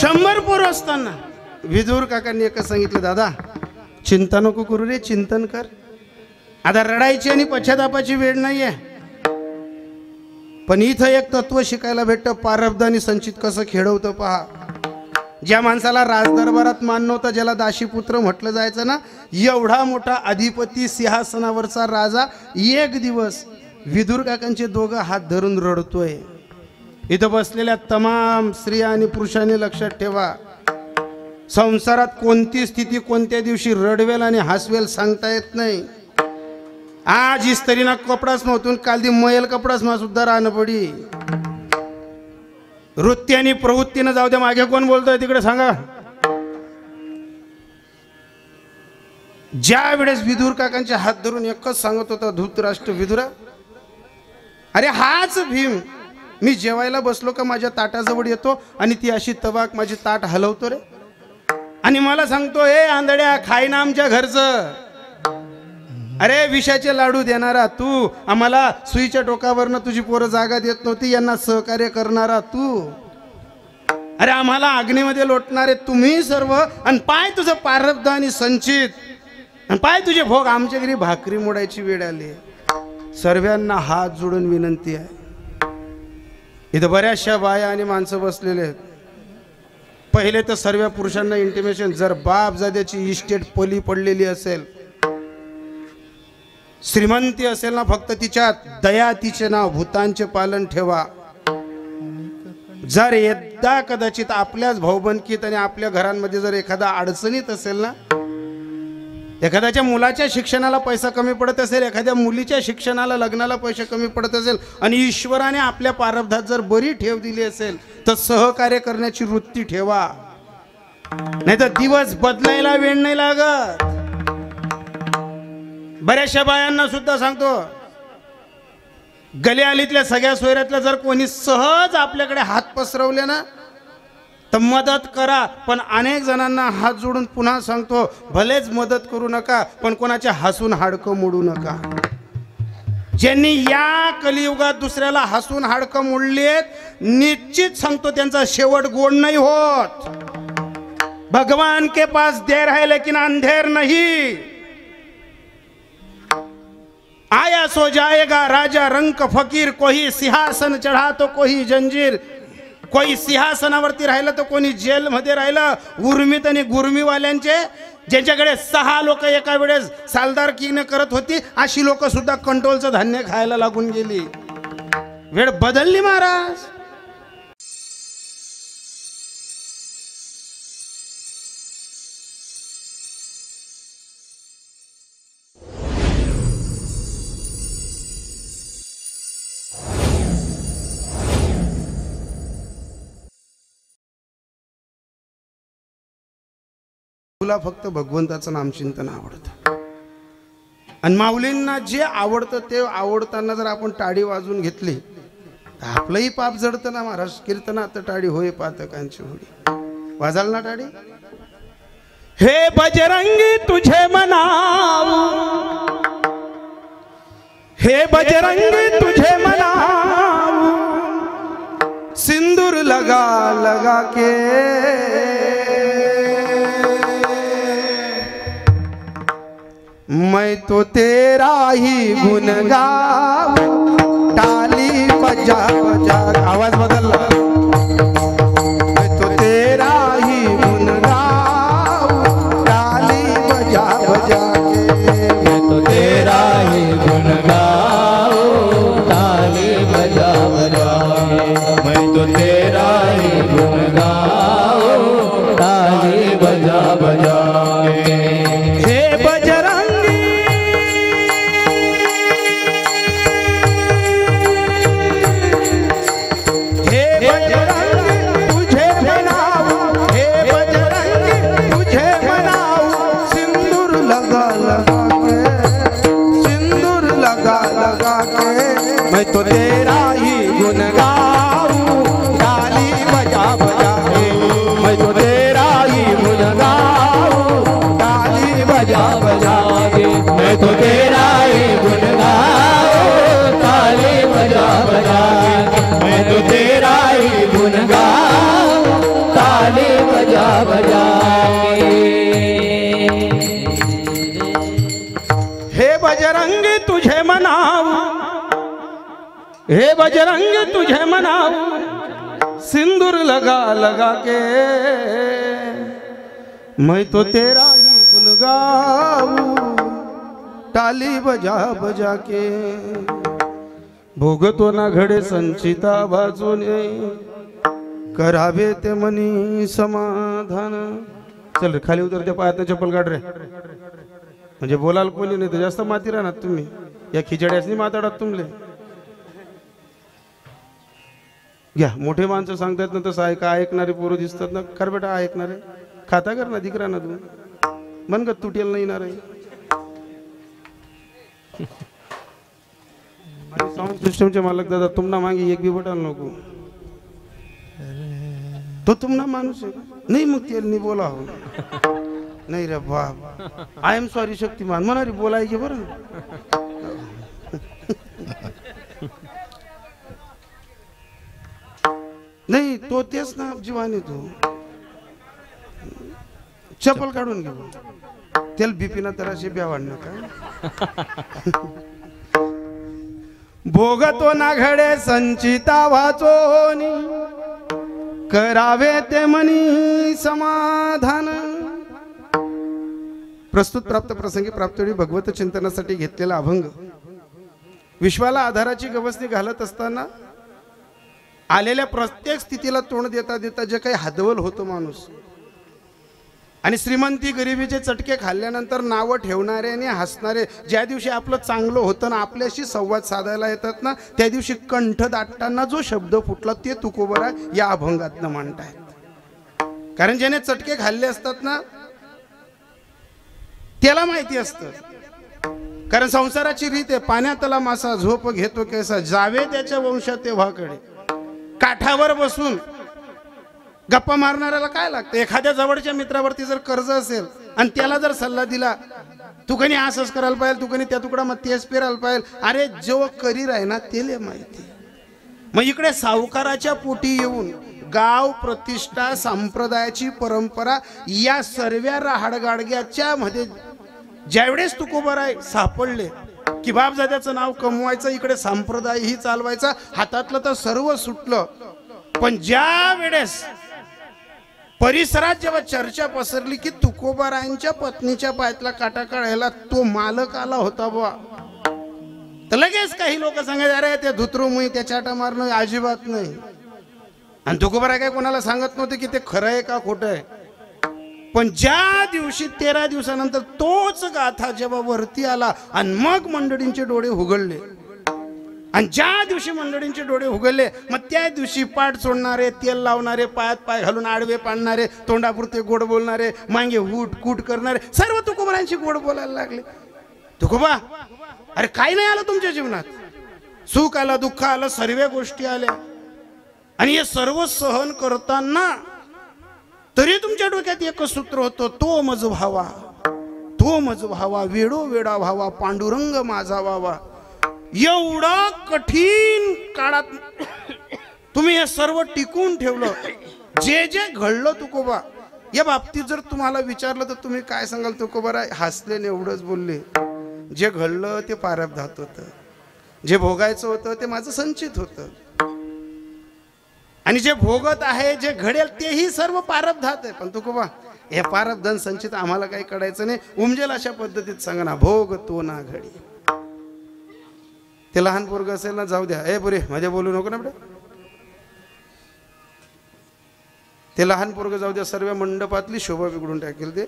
100 पोरं असताना विदुर काकांनी एकच सांगितलं, दादा चिंता नको करू रे, चिंतन कर. आता रडायची आणि पश्चातापाची वेळ नाहीये. पण इथं एक तत्व शिकायला भेटतं, प्रारब्ध आणि संचित कसं खेळवतं पहा. ज्या माणसाला राजदरबारात मान नव्हता, ज्याला दाशीपुत्र म्हटलं जायचं ना, एवढा मोठा अधिपती सिंहासनावरचा राजा एक दिवस विदुर काकांचे दोघं हात धरून रडतोय. इथं बसलेल्या तमाम स्त्रिया आणि पुरुषांनी लक्षात ठेवा, संसारात कोणती स्थिती कोणत्या दिवशी रडवेल आणि हसवेल सांगता येत नाही. आज इस्त्रीना कपडाच नव्हतून काल दी मयल कपडाच मा सुद्धा राहणं पडी. वृत्ती आणि प्रवृत्तीनं जाऊ द्या, मागे कोण बोलतोय तिकडे सांगा. ज्या वेळेस विदुर काकांचे हात धरून एकच सांगत होता धृतराष्ट्र, विदुरा अरे हाच भीम, मी जेवायला बसलो का माझ्या ताटाजवळ येतो आणि ती अशी तवाक माझी ताट हलवतो रे, आणि मला सांगतो ए आंधळ्या खाय ना आमच्या घरचं. अरे विषाचे लाडू देणारा तू, आम्हाला सुईच्या टोकावरनं तुझी पोरं जागा देत नव्हती, यांना सहकार्य करणारा तू. अरे आम्हाला अग्नीमध्ये लोटणारे तुम्ही सर्व, आणि पाय तुझं प्रारब्ध आणि संचित, आणि पाय तुझे भोग. आमच्या घरी भाकरी मोडायची वेळ आली. सर्वांना हात जोडून विनंती आहे, इथं बऱ्याचशा बाया आणि माणसं बसलेले आहेत. पहिले तर सर्व पुरुषांना इंटिमेशन, जर बाप जाद्याची इस्टेट पली पडलेली असेल, श्रीमंती असेल ना, फक्त तिच्यात दया तिचे नाव भूतांचे पालन ठेवा. जर एकदा कदाचित आपल्याच भाऊबंदकीत आणि आपल्या घरांमध्ये जर एखादा अडचणीत असेल ना, एखाद्याच्या मुलाच्या शिक्षणाला पैसा कमी पडत असेल, एखाद्या मुलीच्या शिक्षणाला लग्नाला पैसे कमी पडत असेल, आणि ईश्वराने आपल्या प्रारब्धात जर बरी ठेव दिली असेल, तर सहकार्य करण्याची वृत्ती ठेवा. नाही तर दिवस बदलायला वेळ नाही लागत. बऱ्याचशा बायांना सुद्धा सांगतो, गलीअलीतल्या सगळ्या सोयऱ्यातल्या जर कोणी सहज आपल्याकडे हात पसरवले ना, तर मदत करा. पण अनेक जणांना हात जोडून पुन्हा सांगतो, भलेच मदत करू नका, पण कोणाच्या हसून हाडकं मोडू नका. ज्यांनी या कलियुगात दुसऱ्याला हसून हाडकं मोडलेत, निश्चित सांगतो त्यांचा शेवट गोड नाही होत. भगवान के पास देर है लेकिन अंधेर नहीं. आया सो जाएगा राजा रंक फकीर, कोई सिंहासन चढ़ा तो कोई जंजीर. कोई सिंहासनावरती राहिलं तर कोणी जेलमध्ये राहिलं. उर्मित आणि गुर्मीवाल्यांचे, ज्यांच्याकडे 6 लोक एका वेळेस सालदारकीने करत होती, अशी लोक सुद्धा कंट्रोलचं धान्य खायला लागून गेली. वेळ बदलली महाराज. तुला फक्त भगवंताचं नामचिंतन आवडतं, आणि माऊलींना जे आवडतं ते आवडताना जर आपण टाळी वाजून घेतली तर आपलंही पाप जडतं ना महाराज. कीर्तनात टाळी होय पातकांची होळी. वाजाल ना टाळी. हे बजरंगी तुझे मनाऊ, हे बजरंगी तुझे मनाऊ, सिंदूर लगा लगा के मैं तो तेरा ही गुण गाऊं, ताली बजा बजा. आवाज बदलला. मैं तो तेरा ही गुण गाऊं, ताली बजा बजा के. मैं तो तेरा ही गुण गाऊं, ताली बजा बजा के. मैं तो तेरा ही गुण गाऊं, ताली बजा बजा के. मैं तो तेरा ही गुण गाऊं, ताली बजा बजा के. मैं तो तेरा ही गुण गाऊं, ताली बजा बजा के. मैं तो तेरा ही गुण गाऊं, ताली बजा बजा के. मैं तो तेरा ही गुण गाऊं, ताली हे बजरंग तुझे मनाऊं सिंदूर लगा लगा के, मैं तो तेरा ही गुन गाऊं ताली बजा बजा के। भोगतो ना घडे संचिता बाजूने, करावे ते मनी समाधान। चल रे खाली उतर, त्या पायात चप्पल काढ रे, म्हणजे बोलाल कोणी नाही तर जास्त माती राहणार तुम्ही, या खिचड्यासनी माताडात तुमले। घ्या मोठे माणसं सांगतात ना तसं ऐका, ऐकणारे पोरं दिसतात ना, खर बेटा ऐकणारे खाता कर ना दिकरा ना तू मन ग तुटेल नाही येणार आहे। साउंड सिस्टमचे मालक दादा तुमना मागे एक बी बटाल नको, तो तुमना माणूस आहे नाही, मग त्यांनी बोला हो नाही रे बाप, आय एम सॉरी शक्तिमान म्हणारी बोलायचे बरं। नाही तो तेच ना जीवाने, तो चप्पल काढून घेऊ त्याला बीपीना तराशी ब्यावाड नका। भोगतो ना घडे संचिता वाचोनी, करावे ते मनी समाधान। प्रस्तुत प्राप्त प्रसंगी प्राप्तवेळी भगवत चिंतनासाठी घेतलेला अभंग, विश्वाला आधाराची गवसणी घालत असताना आलेल्या प्रत्येक स्थितीला तोंड देता देता जे काही हदवल होतो माणूस, आणि श्रीमंती गरिबीचे चटके खाल्ल्यानंतर नावं ठेवणारे आणि हसणारे, ज्या दिवशी आपलं चांगलं होतं ना आपल्याशी संवाद साधायला येतात ना, त्या दिवशी कंठ दाटताना जो शब्द फुटला ते तुकोबरा या अभंगातनं म्हणतायत। कारण ज्याने चटके खाल्ले असतात ना त्याला माहिती असतं, कारण संसाराची रीत आहे, पाण्यातला मासा झोप घेतो कैसा, जावे त्याच्या वंशात तेव्हाकडे। काठावर बसून गप्पा मारणाऱ्याला काय लागतं, एखाद्या जवळच्या मित्रावरती जर कर्ज असेल आणि त्याला जर सल्ला दिला, तू कधी असंच करायला पाहिजे, तू कधी त्या तुकडा मग तेच पेरायला पाहिजे, अरे जो करीर आहे ना त्याला माहिती। मग इकडे सावकाराच्या पोटी येऊन गाव प्रतिष्ठा संप्रदायाची परंपरा या सर्व राहाडगाडग्याच्या मध्ये ज्यावेळेस तुकोबराय सापडले की बापजाद्याचं नाव कमवायचं, इकडे संप्रदायही चालवायचा, हातातलं तर सर्व सुटलं। पण ज्या वेळेस परिसरात जेव्हा चर्चा पसरली की तुकोबारायांच्या पत्नीच्या पायातला काटा काढायला तो मालक आला होता बुवा, तर लगेच काही लोक सांगायचे अरे ते धुतरूमुळे त्या चाटा मारणं अजिबात नाही। आणि तुकोबाराय काय कोणाला सांगत नव्हते की ते खरं आहे का खोटं आहे। पण ज्या दिवशी 13 दिवसानंतर तोच गाथा जेव्हा वरती आला आणि मग मंडळींचे डोळे उघडले, आणि ज्या दिवशी मंडळींचे डोळे उघडले मग त्या दिवशी पाठ सोडणारे, तेल लावणारे, पायात पाय घालून आडवे पाडणारे, तोंडापुरते गोड बोलणारे, मागे हुट कूट करणारे सर्व तुकोबारांशी गोड बोलायला लागले। तुकोबा अरे काय नाही आलं तुमच्या जीवनात, सुख आलं दुःख आलं सर्व गोष्टी आल्या, आणि हे सर्व सहन करताना तरी तुमच्या डोक्यात एकच सूत्र होतं, तो मज व्हावा, तो मज व्हावा, वेडो वेडा व्हावा, पांडुरंग माझा व्हावा। एवढा कठीण काळात तुम्ही हे सर्व टिकून ठेवलं। जे जे घडलं तुकोबा या बाबतीत जर तुम्हाला विचारलं तर तुम्ही काय सांगाल तुकोबा? हसले एवढंच बोलले, जे घडलं ते प्रारब्धात होतं, जे भोगायचं होतं ते माझं संचित होतं, आणि जे भोगत आहे जे घडेल तेही सर्व प्रारब्धात आहे। पण तुकोबा हे प्रारब्धन संचित आम्हाला काही कळायचं नाही, उमजेल अशा पद्धतीत सांगा ना, भोग तो ना घडी। ते लहान पोरग असेल ना जाऊ द्या, ए पुरे माझ्या बोलू नको ना बेटा, ते लहान पोरग जाऊ द्या, सर्व मंडपातली शोभा बिघडून टाकेल ते,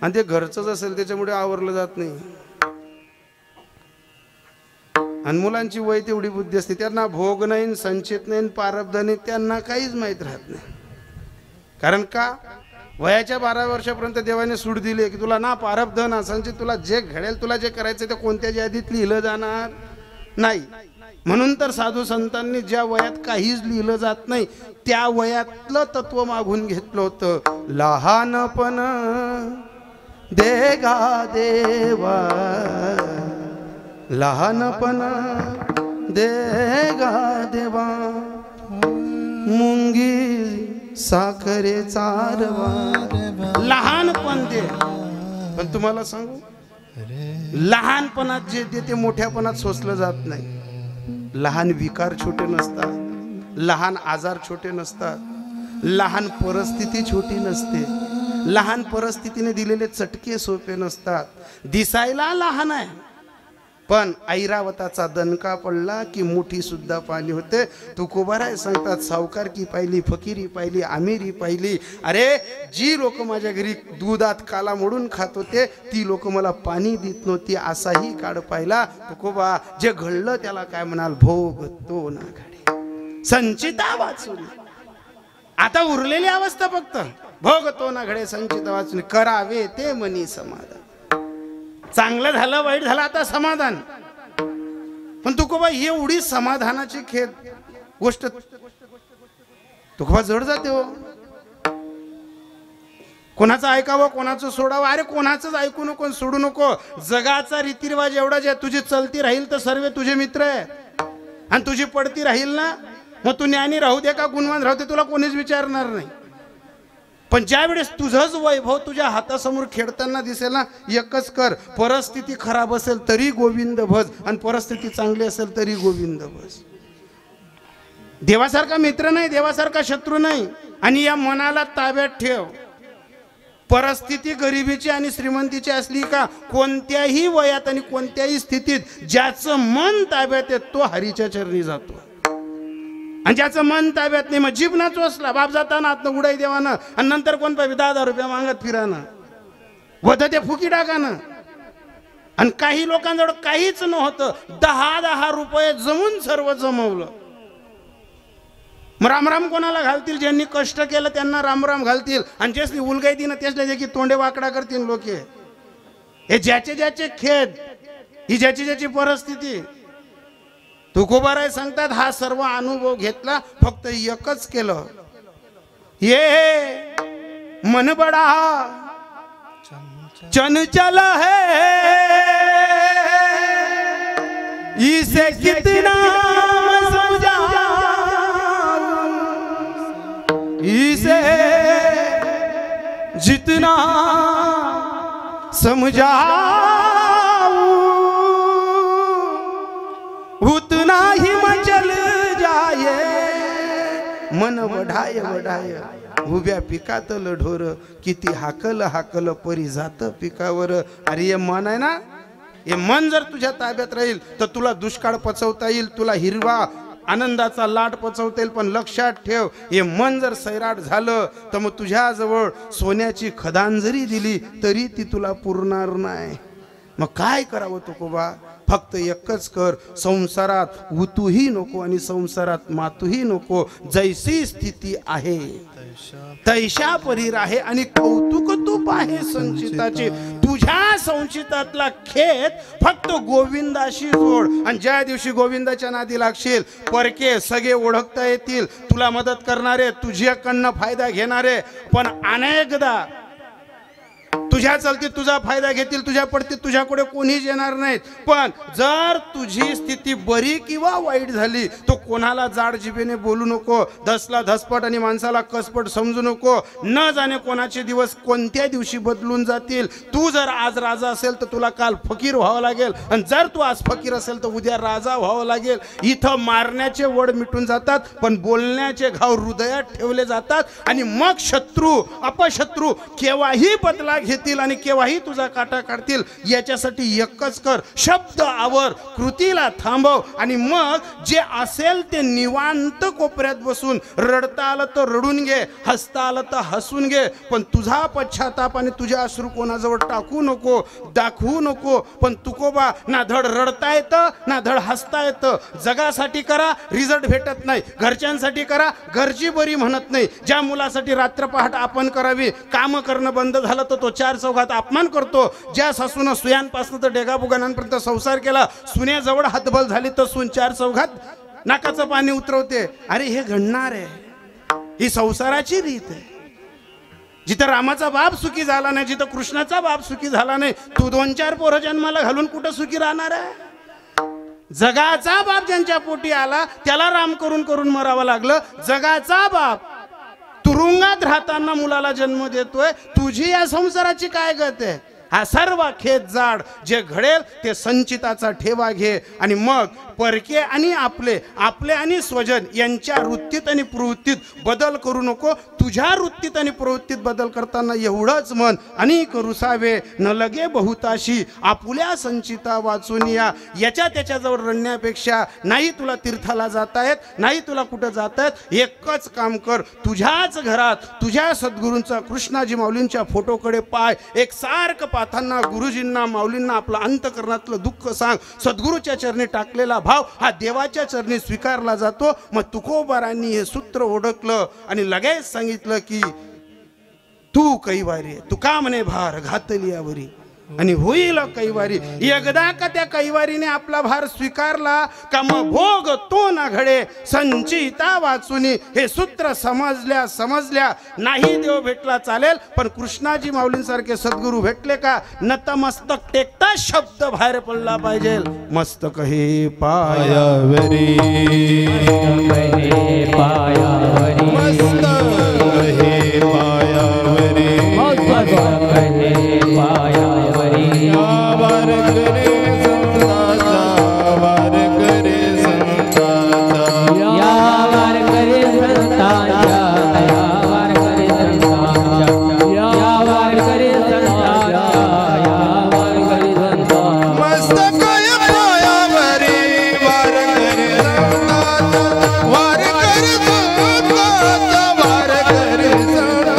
आणि ते घरचंच असेल त्याच्यामुळे आवरलं जात नाही। आणि मुलांची वय तेवढी बुद्धी असते, त्यांना भोग नाही, संचित नाही, प्रारब्ध नाही, त्यांना काहीच माहीत राहत नाही। कारण का वयाच्या 12 वर्षापर्यंत देवाने सूट दिली की तुला ना प्रारब्ध ना संचित, तुला जे घडेल तुला जे करायचं ते कोणत्या यादीत लिहिलं जाणार नाही। म्हणून तर साधू संतांनी ज्या वयात काहीच लिहिलं जात नाही त्या वयातलं तत्व मागून घेतलं होतं, लहानपण देगा देवा, लहानपण देगा देवा, मुंगी साखरे चारवा, लहानपण दे। पण तुम्हाला सांगू लहानपणात जे देते मोठ्यापणात सोसलं जात नाही। लहान विकार छोटे नसतात, लहान आजार छोटे नसतात, लहान परिस्थिती छोटी नसते, लहान परिस्थितीने दिलेले चटके सोपे नसतात. दिसायला लहान आहे पण ऐरावताचा दणका पडला की मुठी सुद्धा पाणी होते. तुकोबाराय सांगतात, सावकार की पाहिली, फकीरी पाहिली, आमिरी पाहिली. अरे जी लोक माझ्या घरी दुधात काला मोडून खात होते ती लोक मला पाणी देत नव्हती, असाही काळ पाहिला. तुकोबा जे घडलं त्याला काय म्हणाल, भोग तो ना घडे संचिता वाचून. आता उरलेली अवस्था फक्त भोग तो ना घडे संचिता वाचून, करावे ते मनी समाधान. चांगलं झालं वाईट झालं आता समाधान. पण तुकोबा एवढी समाधानाची खेद गोष्ट तुकोबा जड जाते हो. कोणाचं ऐकावं कोणाचं सोडावं, अरे कोणाचंच ऐकू नको सोडू नको. जगाचा रीतिरिवाज एवढा जे तुझी चलती राहील तर सर्व तुझे मित्र आहे, आणि तुझी पडती राहील ना मग तू ज्ञानी राहू दे का गुणवान राहू दे तुला कोणीच विचारणार नाही. पण ज्या वेळेस तुझंच वैभव तुझ्या हातासमोर खेळताना दिसेल ना, एकच कर, परिस्थिती खराब असेल तरी गोविंद भज आणि परिस्थिती चांगली असेल तरी गोविंद भज. देवासारखा मित्र नाही, देवासारखा शत्रू नाही. आणि या मनाला ताब्यात ठेव. परिस्थिती गरिबीची आणि श्रीमंतीची असली का कोणत्याही वयात आणि कोणत्याही स्थितीत ज्याचं मन ताब्यात येत तो हरीच्या चरणी जातो. आणि ज्याचं मन ताब्यात नाही मग जीवना चोसला बाप जाताना आतनं उडाई देवानं आणि नंतर कोण पाहिजे 10,000 रुपये मागत फिरानं वधते फुकी टाकानं. आणि काही लोकांजवळ काहीच नव्हतं, 10 रुपये जमून सर्व जमवलं. मग रामराम कोणाला घालतील, ज्यांनी कष्ट केलं त्यांना रामराम घालतील, आणि ज्याची उलगाई दिनं त्याच्या जे की तोंडे वाकडा करतील लोक. हे ज्याचे ज्याचे खेद, ही ज्याची ज्याची परिस्थिती. तुकोबाराय सांगतात, हा सर्व अनुभव घेतला फक्त एकच केलं, ये मन बडा चंचल है इसे कितना समझाऊं, इसे जितना समझाऊं उतना ही मचल जाए. मन वढाय वढाय उभ्या पिकातल ढोर, किती हाकल हाकल परी जात पिकावर. अरे हे मन आहे ना, हे मन जर तुझ्या ताब्यात राहील तर तुला दुष्काळ पचवता येईल, तुला हिरवा आनंदाचा लाट पचवता येईल. पण लक्षात ठेव, हे मन जर सैराट झालं तर मग तुझ्याजवळ सोन्याची खदान जरी दिली तरी ती तुला पुरणार नाही. मग काय करावं तुकोबा, फक्त एकच कर, संसारात उतूही नको आणि संसारात मातूही नको. जैसी स्थिती आहे तैशा परी राहे, आणि कौतुक तूप आहे संचिताचे. तुझ्या संचितातला खेद फक्त गोविंदाशी जोड. आणि ज्या दिवशी गोविंदाच्या नादी लागशील परके सगळे ओळखता येतील, तुला मदत करणारे, तुझ्याकडनं फायदा घेणारे. पण अनेकदा तुझ्या चलतीत तुझा फायदा घेतील, तुझ्या पडतीत तुझ्याकडे कोणीच येणार नाहीत. पण जर तुझी स्थिती बरी किंवा वाईट झाली तो कोणाला जाड जिभेने बोलू नको, धसला धसपट आणि माणसाला कसपट समजू नको. न जाणे कोणाचे दिवस कोणत्या दिवशी बदलून जातील. तू जर आज राजा असेल तर तुला काल फकीर व्हावं लागेल, आणि जर तू आज फकीर असेल तर उद्या राजा व्हावं लागेल. इथं मारण्याचे वड मिटून जातात पण बोलण्याचे घाव हृदयात ठेवले जातात. आणि मग शत्रू अपशत्रू केव्हाही बदला घेतील आणि केव्हाही तुझा काटा काढतील. याच्यासाठी एकच कर, शब्द आवर, कृतीला थांबव, आणि मग जे असेल ते निवांत कोपऱ्यात बसून रडता आलं तर रडून घे, हसता आलं तर हसून घे. पण तुझा पश्चाताप आणि तुझ्या अश्रू कोणाजवळ टाकू नको, दाखवू नको. पण तुकोबा, ना धड रडता येतं ना धड हसता येतं. जगासाठी करा, रिझल्ट भेटत नाही. घरच्यांसाठी करा, घरची बरी म्हणत नाही. ज्या मुलासाठी रात्र पहाट आपण करावी, काम करणं बंद झालं तर तो 4 चौघात अपमान करतो. ज्या सासून सुयांपासून तर डेगाबुगांपर्यंत संसार केला, सुनेजवळ हातबल झाली तर सून 4 चौघात नाकाचं पाणी उतरवते. अरे हे घडणार आहे, ही संसाराची रीत आहे. जिथं रामाचा बाप सुखी झाला नाही, जिथं कृष्णाचा बाप सुखी झाला नाही, तू 2-4 पोरं जन्माला घालून कुठं सुखी राहणार आहे. जगाचा बाप ज्यांच्या पोटी आला त्याला राम करून करून मरावं लागलं. जगाचा बाप तुरुंगात राहताना मुलाला जन्म देतोय. तुझी या संसाराची काय गत आहे. हा सर्व खेत जाड जे घडेल ते संचिताचा ठेवा घे आणि मग परके आणि आपले आणि स्वजन यांच्या वृत्तीत आणि प्रवृत्तीत बदल करू नको. तुझ्या वृत्तीत आणि प्रवृत्तीत बदल करताना एवढंच मन अनेक रुसावे न लगे बहुताशी आपुल्या संचिता वाचून याच्या त्याच्याजवळ रडण्यापेक्षा नाही तुला तीर्थाला जाता येत नाही तुला कुठं जाता येत. एकच काम कर, तुझ्याच घरात तुझ्या सद्गुरूंचा कृष्णाजी माऊलींच्या फोटोकडे पाय एक सारखं पाहताना गुरुजींना माऊलींना आपलं अंतकरणातलं दुःख सांग. सद्गुरूच्या चरणी टाकलेला भाव हा देवाच्या चरणी स्वीकारला जातो. मग तुकोबारांनी हे सूत्र ओळखलं आणि लगेच सांगितलं की तू कैवारी तू का म्हणे भार घातली यावरी आणि होईल कैवारी. एकदा का त्या कैवारीने आपला भार स्वीकारला का मग भोग तो ना घडे संचिता वाचुनी. हे सूत्र समजल्या नाही देव भेटला चालेल पण कृष्णाजी माऊलींसारखे सद्गुरू भेटले का नतमस्तक टेकता शब्द बाहेर पडला पाहिजे. मस्तक हे पायावरी पायावरी मस्तक हे पायावरी पायावरी वार करे संताचा वार करे संताचा या वार करे संताचा या वार करे संताचा या वार करे संताचा या वार करे संताचा मस्तक पायावरी वार करे संताचा वार करे संताचा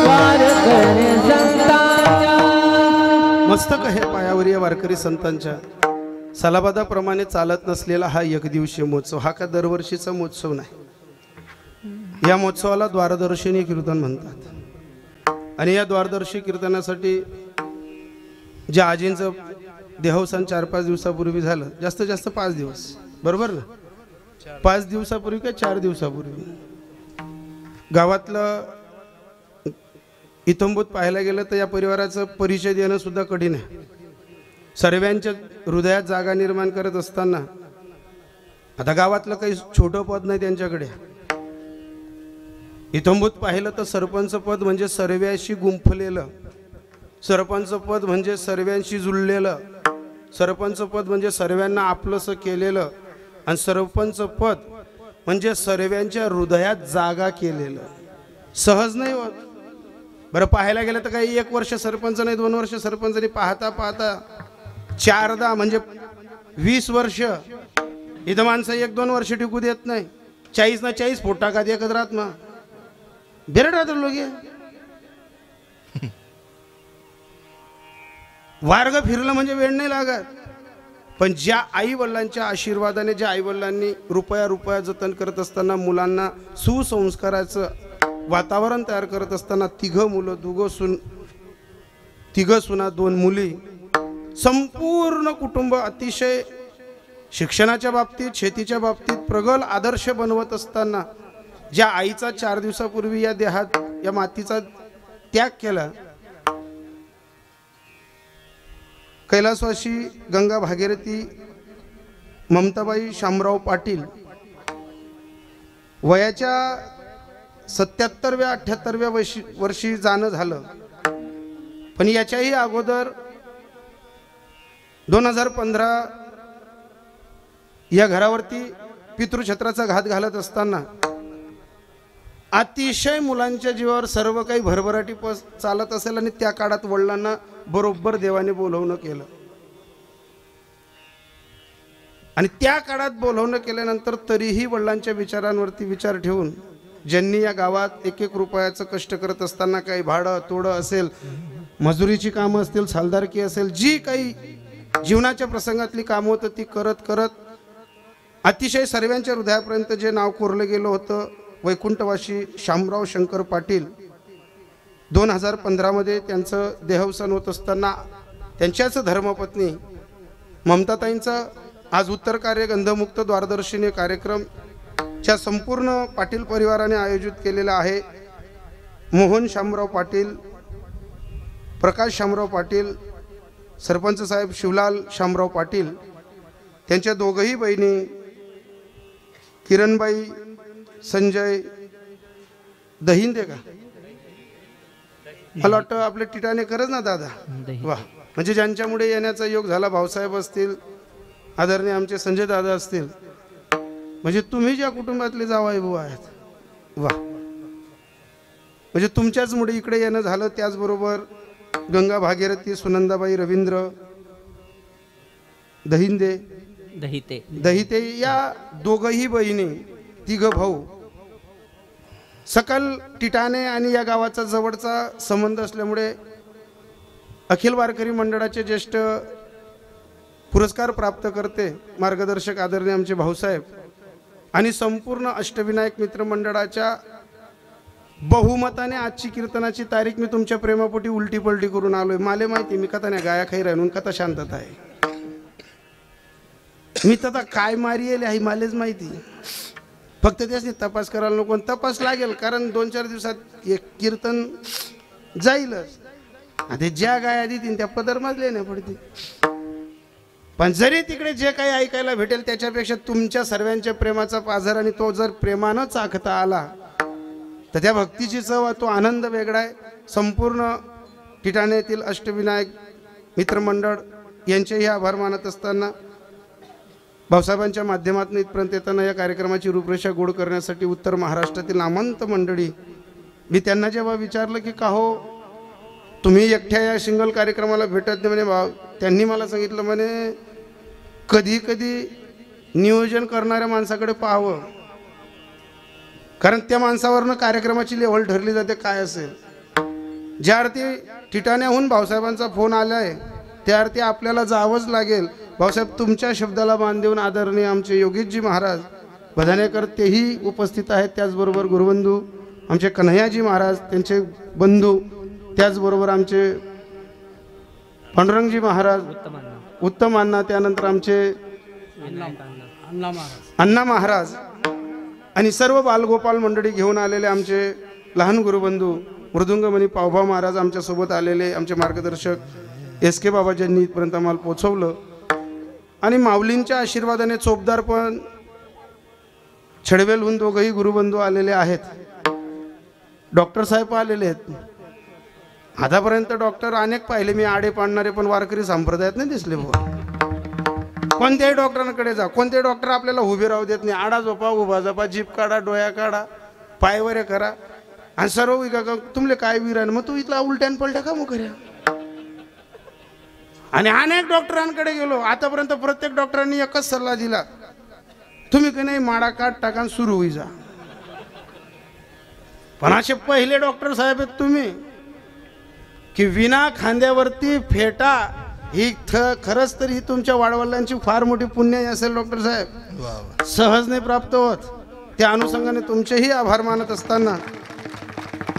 वार करे संताचा मस्तक हे पायावरी या वारकरी संतांच्या सलाबादाप्रमाणे चालत नसलेला हा एकदिवसीय महोत्सव हा का दरवर्षीचा महोत्सव नाही. या महोत्सवाला द्वारदर्शनी कीर्तन म्हणतात आणि या द्वारदर्शी कीर्तनासाठी ज्या आजींचं देहावसान 4-5 दिवसापूर्वी झालं जास्तीत जास्त 5 दिवस बरोबर ना 5 दिवसापूर्वी का 4 दिवसापूर्वी गावातलं इतंबूत पाहायला गेलं तर या परिवाराचं परिचय देणं सुद्धा कठीण आहे. सर्वांच्या हृदयात जागा निर्माण करत असताना आता गावातलं काही छोटं पद नाही त्यांच्याकडे. इतंबूत पाहिलं तर सरपंच पद म्हणजे सर्वांशी गुंफलेलं, सरपंच पद म्हणजे सर्वांशी जुळलेलं, सरपंच पद म्हणजे सर्वांना आपलंसं केलेलं आणि सरपंच पद म्हणजे सर्वांच्या हृदयात जागा केलेलं. सहज नाही होत. बरं पाहायला गेलं तर काही 1 वर्ष सरपंच नाही 2 वर्ष सरपंच नाही पाहता पाहता 4दा म्हणजे 20 वर्ष. इथं माणसं 1-2 वर्ष टिकू देत नाही. 40 ना 40 फोट टाकात एकत्र मग बेरड राहतो लोक. वार्ग फिरलं म्हणजे वेळ नाही लागत. पण ज्या आई वडिलांच्या आशीर्वादाने ज्या आई वडिलांनी रुपया जतन करत असताना मुलांना सुसंस्काराचं वातावरण तयार करत असताना 3 मुलं 3 सुना 2 मुली संपूर्ण कुटुंब अतिशय शिक्षणाच्या बाबतीत शेतीच्या बाबतीत प्रगल आदर्श बनवत असताना ज्या आईचा 4 दिवसापूर्वी या देहात या मातीचा त्याग केला कैलासवासी गंगा भागीरथी ममताबाई शामराव पाटील वयाच्या 77व्या 78व्या वर्षी जाणं झालं. पण याच्याही अगोदर 2015 या घरावरती पितृछत्राचा घात घालत असताना अतिशय मुलांच्या जीवावर सर्व काही भरभराटी चालत असेल आणि त्या काळात वडिलांना बरोबर देवाने बोलवणं केलं आणि त्या काळात बोलवणं केल्यानंतर तरीही वडिलांच्या विचारांवरती विचार ठेवून ज्यांनी या गावात 1-1 रुपयाचं कष्ट करत असताना काही भाडं तोडं असेल मजुरीची कामं असतील सालदारकी असेल जी काही जीवनाच्या प्रसंगातली कामं होतं ती करत करत अतिशय सर्वांच्या हृदयापर्यंत जे नाव कोरलं गेलं होतं वैकुंठवासी शामराव शंकर पाटील 2015 मध्ये त्यांचं देहावसान होत असताना त्यांच्याच धर्मपत्नी ममताताईंचा आज उत्तर कार्य गंधमुक्त द्वारदर्शिनी कार्यक्रम च्या संपूर्ण पाटील परिवाराने आयोजित केलेला आहे. मोहन शामराव पाटील, प्रकाश शामराव पाटील, सरपंच साहेब शिवलाल शामराव पाटील त्यांच्या दोघही बहिणी किरणबाई संजय दहिंदे का, मला वाटतं आपले टिटाणेकरच ना दादा, वा, म्हणजे ज्यांच्यामुळे येण्याचा योग झाला, भाऊसाहेब असतील, आदरणीय आमचे संजय दादा असतील, म्हणजे तुम्ही ज्या कुटुंबातले जावई भाऊ आहेत, वा, म्हणजे तुमच्याच मुळे इकडे येणं झालं. त्याचबरोबर गंगा भागीरथी सुनंदाबाई रवींद्र दहिते या दोघही बहिणी, तिघ भाऊ, सकल टिटाणे आणि या गावाचा जवळचा संबंध असल्यामुळे अखिल वारकरी मंडळाचे ज्येष्ठ पुरस्कार प्राप्त करते मार्गदर्शक आदरणीय आमचे भाऊसाहेब आणि संपूर्ण अष्टविनायक मित्र मंडळाच्या बहुमताने आजची कीर्तनाची तारीख मी तुमच्या प्रेमापोटी उलटी पलटी करून आलोय. माले माहिती मी कथा नाही गाया खाई राहून कथा शांतता आहे, मी तथा काय मारी येईल ही मालेच माहिती. फक्त त्याची तपास करायला नको, तपास लागेल, कारण 2-4 दिवसात एक कीर्तन जाईलच. आता ज्या गाया देतील त्या पदर मजले नाही पडतील. पण जरी तिकडे जे काही ऐकायला भेटेल त्याच्यापेक्षा तुमच्या सर्वांच्या प्रेमाचा पाझर आणि तो जर प्रेमानं चाखता आला तर त्या भक्तीची चव, तो आनंद वेगळा आहे. संपूर्ण ठिकाण्यातील अष्टविनायक मित्रमंडळ यांचेही आभार मानत असताना भाऊसाहेबांच्या माध्यमातून इथपर्यंत येताना या कार्यक्रमाची रूपरेषा गोड करण्यासाठी उत्तर महाराष्ट्रातील नामवंत मंडळी, मी त्यांना जेव्हा विचारलं की का हो तुम्ही एकट्या या सिंगल कार्यक्रमाला भेटत नाही म्हणे भाऊ, त्यांनी मला सांगितलं म्हणे कधी कधी नियोजन करणाऱ्या माणसाकडे पाहावं, कारण त्या माणसावरनं कार्यक्रमाची लेवल ठरली जाते काय असेल. ज्या अर्थी ठिकाण्याहून भाऊसाहेबांचा फोन आला आहे त्या अर्थी आपल्याला जावंच लागेल. भाऊसाहेब तुमच्या शब्दाला मान देऊन आदरणीय आमचे योगेशजी महाराज बधानेकर तेही उपस्थित आहेत, त्याचबरोबर गुरुबंधू आमचे कन्हैयाजी महाराज त्यांचे बंधू, त्याचबरोबर आमचे पांडुरंगजी महाराज उत्तम अण्णा, त्यानंतर आमचे अण्णा महाराज आणि सर्व बालगोपाल मंडळी घेऊन आलेले आमचे लहान गुरुबंधू मृदुंगमणी पावभा महाराज आमच्यासोबत आलेले, आमचे मार्गदर्शक SK बाबाजींनी इथपर्यंत आम्हाला पोचवलं आणि माऊलींच्या आशीर्वादाने चोपदार पण छडवेलहून दोघंही गुरुबंधू आलेले आहेत. डॉक्टर साहेब आलेले आहेत. आतापर्यंत डॉक्टर अनेक पाहिले मी, आडे पाडणारे, पण वारकरी संप्रदायात नाही दिसले भाऊ. कोणत्याही डॉक्टरांकडे जा, कोणत्याही डॉक्टर आपल्याला उभे राहू देत नाही. आडा झोपा, उभा झोपा, जीप काढा, डोळ्या काढा, पायवरे करा आणि सर्व तुमले काय विरान मग तू इथला उलट्यान पलट्या का मग करा. आणि अनेक डॉक्टरांकडे गेलो, आतापर्यंत प्रत्येक डॉक्टरांनी एकच सल्ला दिला, तुम्ही की नाही माडा काट टाका सुरू होई जा. पण असे पहिले डॉक्टर साहेब आहेत तुम्ही की विना खांद्यावरती फेटा, ही खरंच तर ही तुमच्या वाडवडिलांची फार मोठी पुण्य असेल डॉक्टर साहेब, सहज नाही प्राप्त होत. त्या अनुषंगाने तुमचेही आभार मानत असताना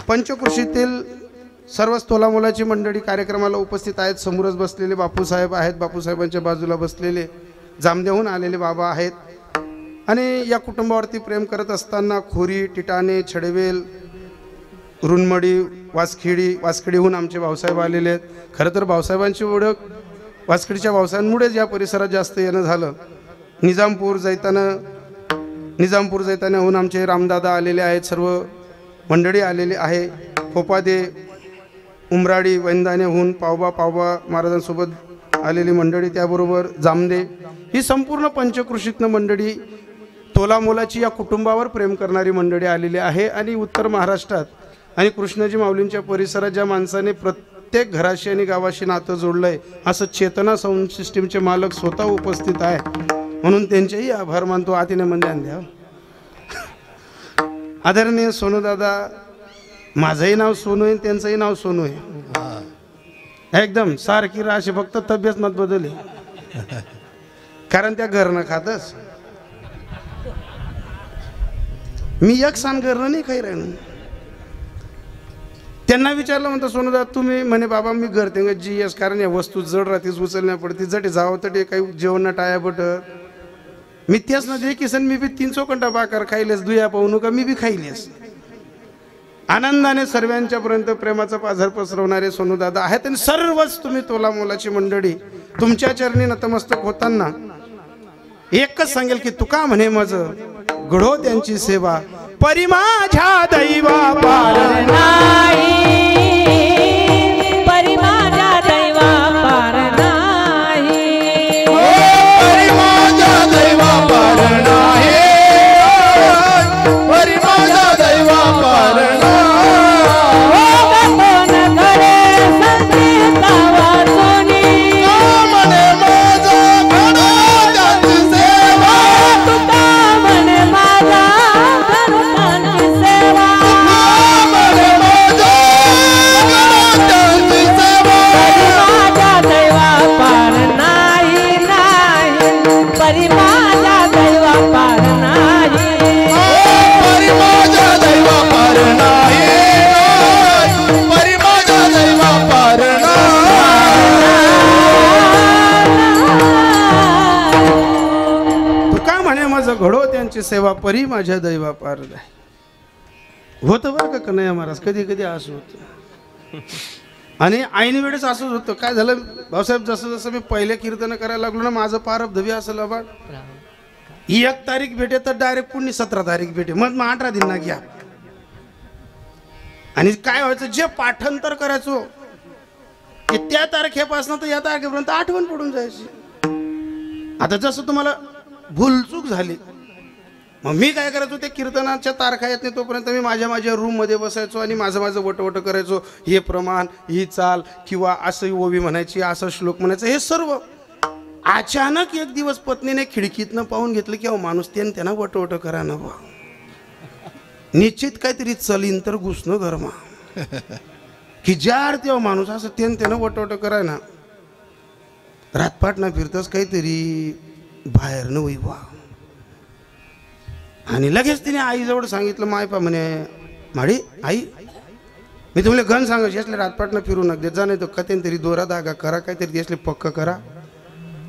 पंचकृषीतील सर्व तोलामोलाची मंडळी कार्यक्रमाला उपस्थित आहेत. समोरच बसलेले बापूसाहेब आहेत, बापूसाहेबांच्या बाजूला बसलेले जामदेहून आलेले बाबा आहेत आणि या कुटुंबावरती प्रेम करत असताना खोरी, टिटाणे, छडवेल, रुणमडी, वासखेडीहून आमचे भाऊसाहेब आलेले आहेत. खरं तर भाऊसाहेबांची ओळख वासखेडीच्या भाऊसाहेबांमुळेच या परिसरात जास्त येणं झालं. निजामपूर जैतान्याहून आमचे रामदादा आलेले आहेत, सर्व मंडळी आलेले आहे. पोपादे, उमराडी, वैंदाण्याहून पावबा महाराजांसोबत आलेली मंडळी, त्याबरोबर जामदे, ही संपूर्ण पंचकृषीतनं मंडळी, तोलामोलाची या कुटुंबावर प्रेम करणारी मंडळी आलेली आहे. आणि उत्तर महाराष्ट्रात आणि कृष्णाजी माऊलींच्या परिसरात ज्या माणसाने प्रत्येक घराशी आणि गावाशी नातं जोडलंय असं चेतना साऊंड सिस्टीमचे मालक स्वतः उपस्थित आहे, म्हणून त्यांचेही आभार मानतो. आतीने मंदी द्या. आदरणीय सोनूदादा, माझंही नाव सोनू आहे, त्यांचंही नाव सोनू आहे, एकदम सारखी राशी, फक्त तब्येत मत बदलली कारण त्या घरनं खातच, मी एक सांग घरनं नाही काही राहिलं. त्यांना विचारलं म्हणतो सोनूदा तुम्ही, म्हणे बाबा मी घर ते GS, कारण या वस्तू जड राहतीच उचलण्या पडती, जटे जावं तटे काही जेवण ना टाया बटर, मी त्याच ना दे किसन मी बी 300 कंटा बाकर खाईलेस, दुया पाहू नका मी बी खाईलेस. आनंदाने सर्वांच्या पर्यंत प्रेमाचा पाझर पसरवणारे सोनूदादा आहेत. आणि सर्वच तुम्ही तोला मोलाची मंडळी तुमच्या चरणी नतमस्तक होताना एकच सांगेल की तुका म्हणे मज घडो त्यांची सेवा परी माझ्या दैवा पार नाही परी माझ्या दैवा पार नाही परी माझ्या दैवा पार नाही परी माझ्या दैवा पार घडो त्यांची सेवा परी माझ्या दैवा पार होतं बरं का कन्हैया महाराज कधी कधी असं होतं आणि ऐन वेळेस असंच होतं काय झालं भाऊसाहेब जसं जसं मी पहिले कीर्तन करायला लागलो ना माझं पारब धवी असं बा 1 तारीख भेटे तर डायरेक्ट पुढे 17 तारीख भेटे मग 18 दिन ना घ्या आणि काय व्हायचं जे पाठांतर करायचो त्या तारखेपासून तर या तारखेपर्यंत आठवण पडून जायची आता जसं तुम्हाला भूलचूक झाली मग मी काय करायचो ते कीर्तनाच्या तारखा येत नाही तोपर्यंत मी माझ्या रूम मध्ये बसायचो आणि माझं वटवट करायचो हे प्रमाण ही चाल किंवा असं ओवी म्हणायची असं श्लोक म्हणायचं हे सर्व अचानक एक दिवस पत्नीने खिडकीतनं पाहून घेतलं की अहो माणूस त्यांना वटवट करा ना बा निश्चित काहीतरी चलीन तर घुसणं गरमा की जार तेव्हा माणूस असं त्यांना वटवट करा ना रातपाट ना फिरतच काहीतरी बाहेर न वा आणि लगेच तिने आईजवळ सांगितलं मायपा म्हणे माडी आई मी तुम्हाला गण सांगायची असले रातपाटनं फिरू नका देत जा नाही तो कथेन तरी दोरा दागा करा काहीतरी असले पक्क करा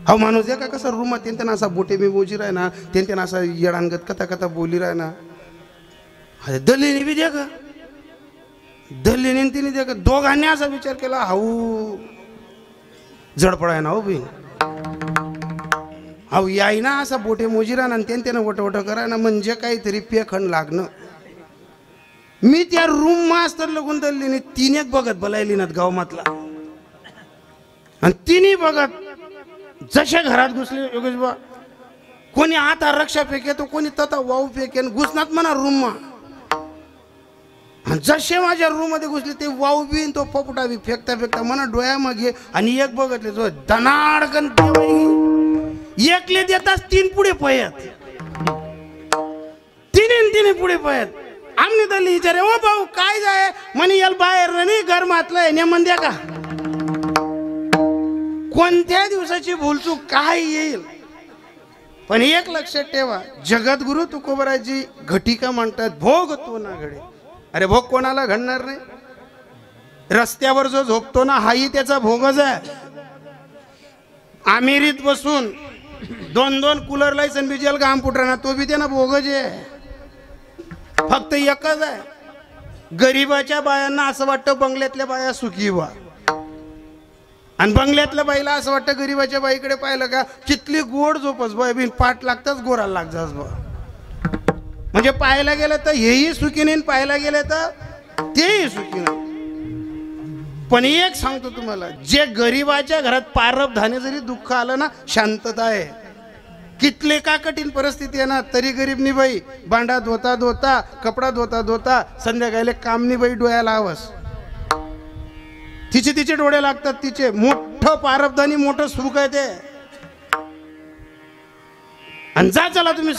हा माणूस द्या का कसा रूमात त्यांना असा बोटे मी बोजी राह ना त्यांना असा येडांगत कथा बोली राह ना अरे दल्लीने बी द्या का दल्लीने तिने द्या का दोघांनी असा विचार केला हाऊ जडपडाय ना हो बी अहो याई ना असा बोटे मोजीरा ना त्यानं वटवट करा ना म्हणजे काहीतरी पेखंड लागणं मी त्या रूम मास्तर लगून दल्ली तिने बघत बोलायली ना गावमातला आणि तिने बघत जशा घरात घुसले योगेश बा कोणी आता रक्षा फेके तो कोणी तथा वाऊ फेके घुसनात म्हणा रूम मा जसे माझ्या रूम मध्ये घुसले ते वाऊ बीन तो पपुटा बी फेकता म्हणा डोळ्या मागे आणि एक बघतले जो दनाडकन एकले देताच 3 पुढे पळत तिने पुढे पळत आमने दल्ली विचारे ओ भाऊ काय जाय म्हणे याला बाहेर नाही घर मातलंय नेमन द्या का कोणत्या दिवसाची भूलचूक काय येईल पण एक लक्षात ठेवा जगद्गुरु तुकोबराजी घटिका म्हणतात भोग तो ना घडे अरे भोग कोणाला घडणार नाही रस्त्यावर जो झोपतो ना हाही त्याचा भोगच आहे आमिरीत बसून 2 कूलर लायसन बिजेल घाम फुटणार तो बी त्यांना भोगच आहे फक्त एकच आहे गरीबाच्या बायांना असं वाटतं बंगल्यातल्या बाया सुखी व्हा आणि बंगल्यातल्या बाईला असं वाटतं गरीबाच्या बाईकडे पाहिलं का कितली गोड झोपच बाय बिन पाठ लागताच गोराला लागताच बा म्हणजे पाहायला गेलं तर हेही सुखी नाही पाहायला गेलं तर तेही सुखी नाही पण एक सांगतो तुम्हाला जे गरीबाच्या घरात पारब धाने जरी दुःख आलं ना शांतता आहे कितले का कठीण परिस्थिती आहे ना तरी गरीब नि बाई भांडा धोता कपडा धोता संध्याकाळी काम नि बाई डोळ्याला आवाज तिचे डोळे लागतात तिचे मोठं पारबधानी मोठं सुख आहे ते आणि जा चला तुम्ही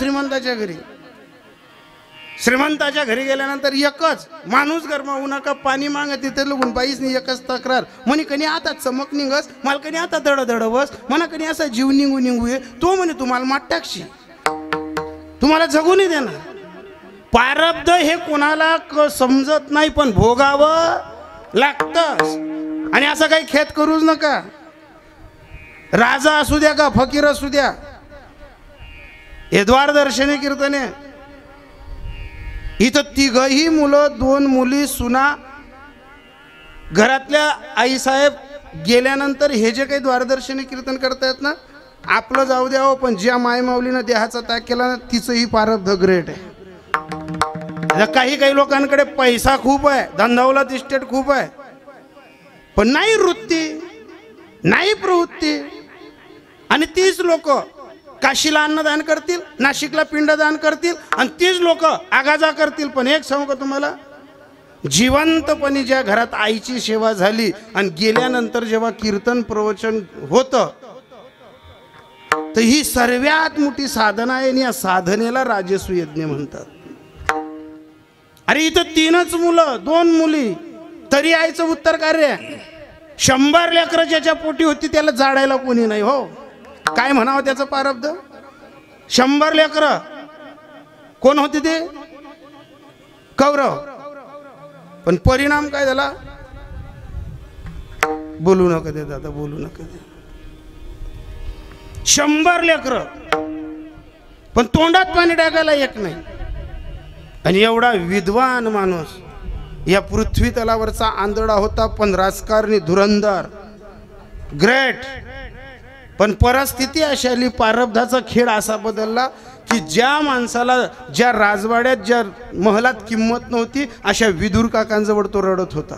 श्रीमंताच्या घरी गेल्यानंतर एकच माणूस गरमावू नका पाणी माग तिथे लगून बाईच नाही एकच तक्रार म्हणे कणी आता चमक निघस मला कणी आता दड बस म्हणा कणी असा जीव निघू ये तो म्हणे तुम्हाला मात टाकशी तुम्हाला जगू नाही देणार प्रारब्ध हे कोणाला समजत नाही पण भोगावं लागतंच आणि असं काही खेत करूच नका राजा असू द्या का फकीर असू द्या हे द्वारदर्शनी कीर्तने इथं तिघही मुलं 2 मुली सुना घरातल्या आईसाहेब गेल्यानंतर हे जे काही द्वारदर्शनी कीर्तन करतायत ना आपलं जाऊ द्यावं, पण ज्या मायमाऊलीनं देहाचा त्याग केला ना तिचंही प्रारब्ध ग्रेट आहे. आता काही लोकांकडे पैसा खूप आहे, धंदावलात इस्टेट खूप आहे, पण नाही वृत्ती, नाही प्रवृत्ती. आणि तीच लोक काशीला अन्नदान करतील, नाशिकला पिंडदान करतील, आणि तीच लोक आगाजा करतील. पण एक सांगू का तुम्हाला, जिवंतपणी ज्या घरात आईची सेवा झाली आणि गेल्यानंतर जेव्हा कीर्तन प्रवचन होतं, तर ही सर्वात मोठी साधना आहे. आणि या साधनेला राजसूय यज्ञ म्हणतात. अरे इथं 3च मुलं, 2 मुली, तरी आईचं उत्तर कार्य. 100 लेकरं ज्याच्या पोटी होती त्याला जाडायला कोणी नाही. हो, काय म्हणावं त्याचं प्रारब्ध. 100 लेकरं कोण होते ते? कौरव. पण परिणाम काय झाला? बोलू नका ते दादा, बोलू नका ते. 100 लेकरं, पण तोंडात पाणी टाकायला एक नाही. आणि एवढा विद्वान माणूस, या पृथ्वी तलावरचा आंधळा होता, पण राजकारणी धुरंधर, ग्रेट. पण परिस्थिती अशी आली, प्रारब्धाचा खेळ असा बदलला की ज्या माणसाला ज्या राजवाड्यात ज्या महलात किंमत नव्हती, अशा विदुर काकांजवळ तो रडत होता.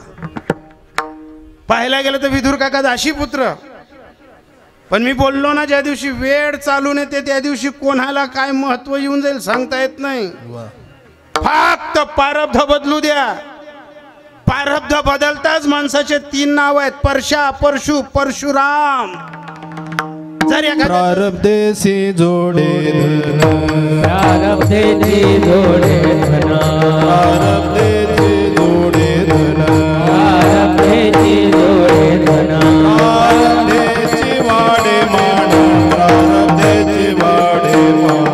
पाहायला गेलं तर विदुर काका दाशीपुत्र. पण मी बोललो ना, ज्या दिवशी वेळ चालून येते त्या दिवशी कोणाला काय महत्व येऊन जाईल सांगता येत नाही. फक्त प्रारब्ध बदलू द्या. प्रारब्ध बदलताच माणसाचे 3 नाव आहेत, परशा, परशु, परशुराम. जर प्रारब्धेसी जोडे धन, प्रारब्धेसी जोडे धन, प्रारब्धेसी जोडे धन, प्रारब्धेसी जोडे धन, प्रारब्धेची वाडे मान, प्रारब्धेची वाडे मान,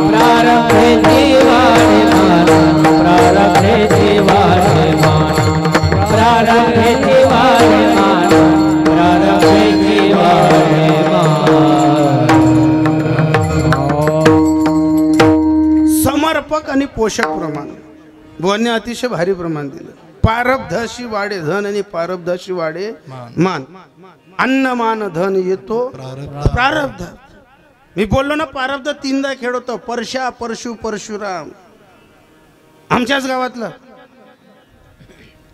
प्रारब्धेसी वाडे मान, प्रारब्धेची वाडे मान, प्रारब्धेची वाडे मान, प्रारब्धेची वाडे समर्पक आणि पोषक प्रमाण बुवांनी अतिशय भारी प्रमाण दिलं. प्रारब्धाशी वाढे धन आणि प्रारब्धाशी वाढे मान. अन्न मान धन येतो प्रारब्ध. मी बोललो ना, प्रारब्ध 3दा खेळवतो, परशा, परशु, परशुराम. आमच्याच गावातलं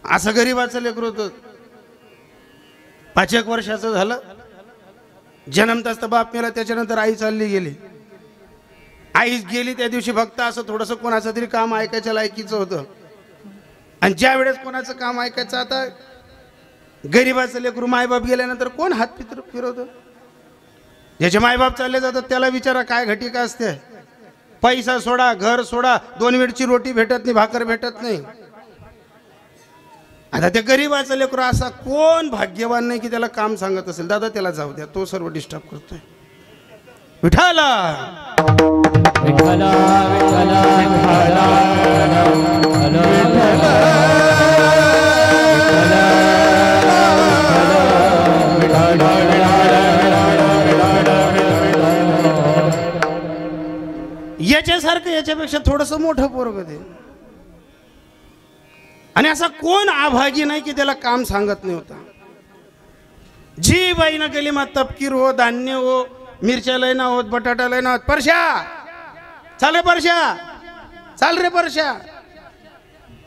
असं गरीबाचं लेकरं होतं, 5 वर्षाचं झालं, जन्मताच तर बाप मेला, त्याच्यानंतर आई चालली गेली. आई गेली त्या दिवशी फक्त असं थोडंसं कोणाचं तरी काम ऐकायच्या लायकीचं होतं. आणि ज्या वेळेस कोणाचं काम ऐकायचं, आता गरीबाचं लेकरू मायबाप गेल्यानंतर कोण हात फिरवतं? ज्याचे मायबाप चालले जातात त्याला विचारा काय घटिका असते. पैसा सोडा, घर सोडा, 2 वेळची रोटी भेटत नाही, भाकर भेटत नाही. आता त्या गरीबाचं लेकरू असा कोण भाग्यवान नाही की त्याला काम सांगत असेल, दादा त्याला जाऊ द्या, तो सर्व डिस्टर्ब करतोय. विठाला विठ्ठला विठ्ठला विठ्ठला याच्यासारखं याच्यापेक्षा थोडस मोठं पोरग ते. आणि असा कोण अभागी नाही की त्याला काम सांगत नाही होता. जी बाईनं केली मग तपकीर हो, धान्य हो, मिरच्या लय ना होत, बटाटा लय ना होत, परशा चाल रे परशा, चाल रे परशा.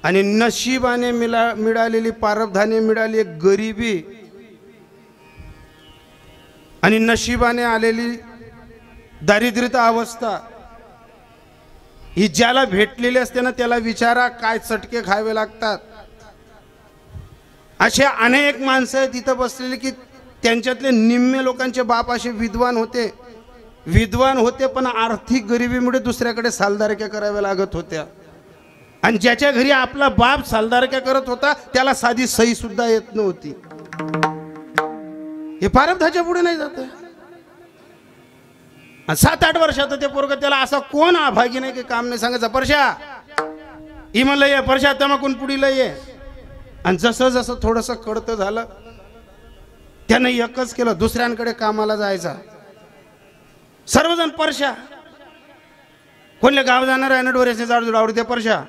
आणि नशिबाने मिळालेली, प्रारब्धाने मिळाली एक गरिबी आणि नशिबाने आलेली दारिद्र्यता अवस्था, ही ज्याला भेटलेली असते ना त्याला विचारा काय चटके खावे लागतात. असे अनेक माणसं आहेत तिथं बसलेली की त्यांच्यातले निम्मे लोकांचे बाप असे विद्वान होते पण आर्थिक गरिबीमुळे दुसऱ्याकडे सालदारक्या कराव्या लागत होत्या. आणि ज्याच्या घरी आपला बाप सालदारक्या करत होता त्याला साधी सही सुद्धा येत नव्हती. हे प्रारब्धाच्या पुढे नाही जात. 7-8 वर्षात ते पोरग, त्याला असा कोण अभागी नाही की काम नाही सांगायचं. परशा ही म्हणलं ये, परशा तमाकून पुढीला ये. आणि जसं जसं थोडंसं कळतं झालं त्यानं एकच केलं, दुसऱ्यांकडे कामाला जायचा. सर्वजण परशा, कोणले गाव जाणार आहे नडवऱ्याचे जाडजूड आवडते परशा.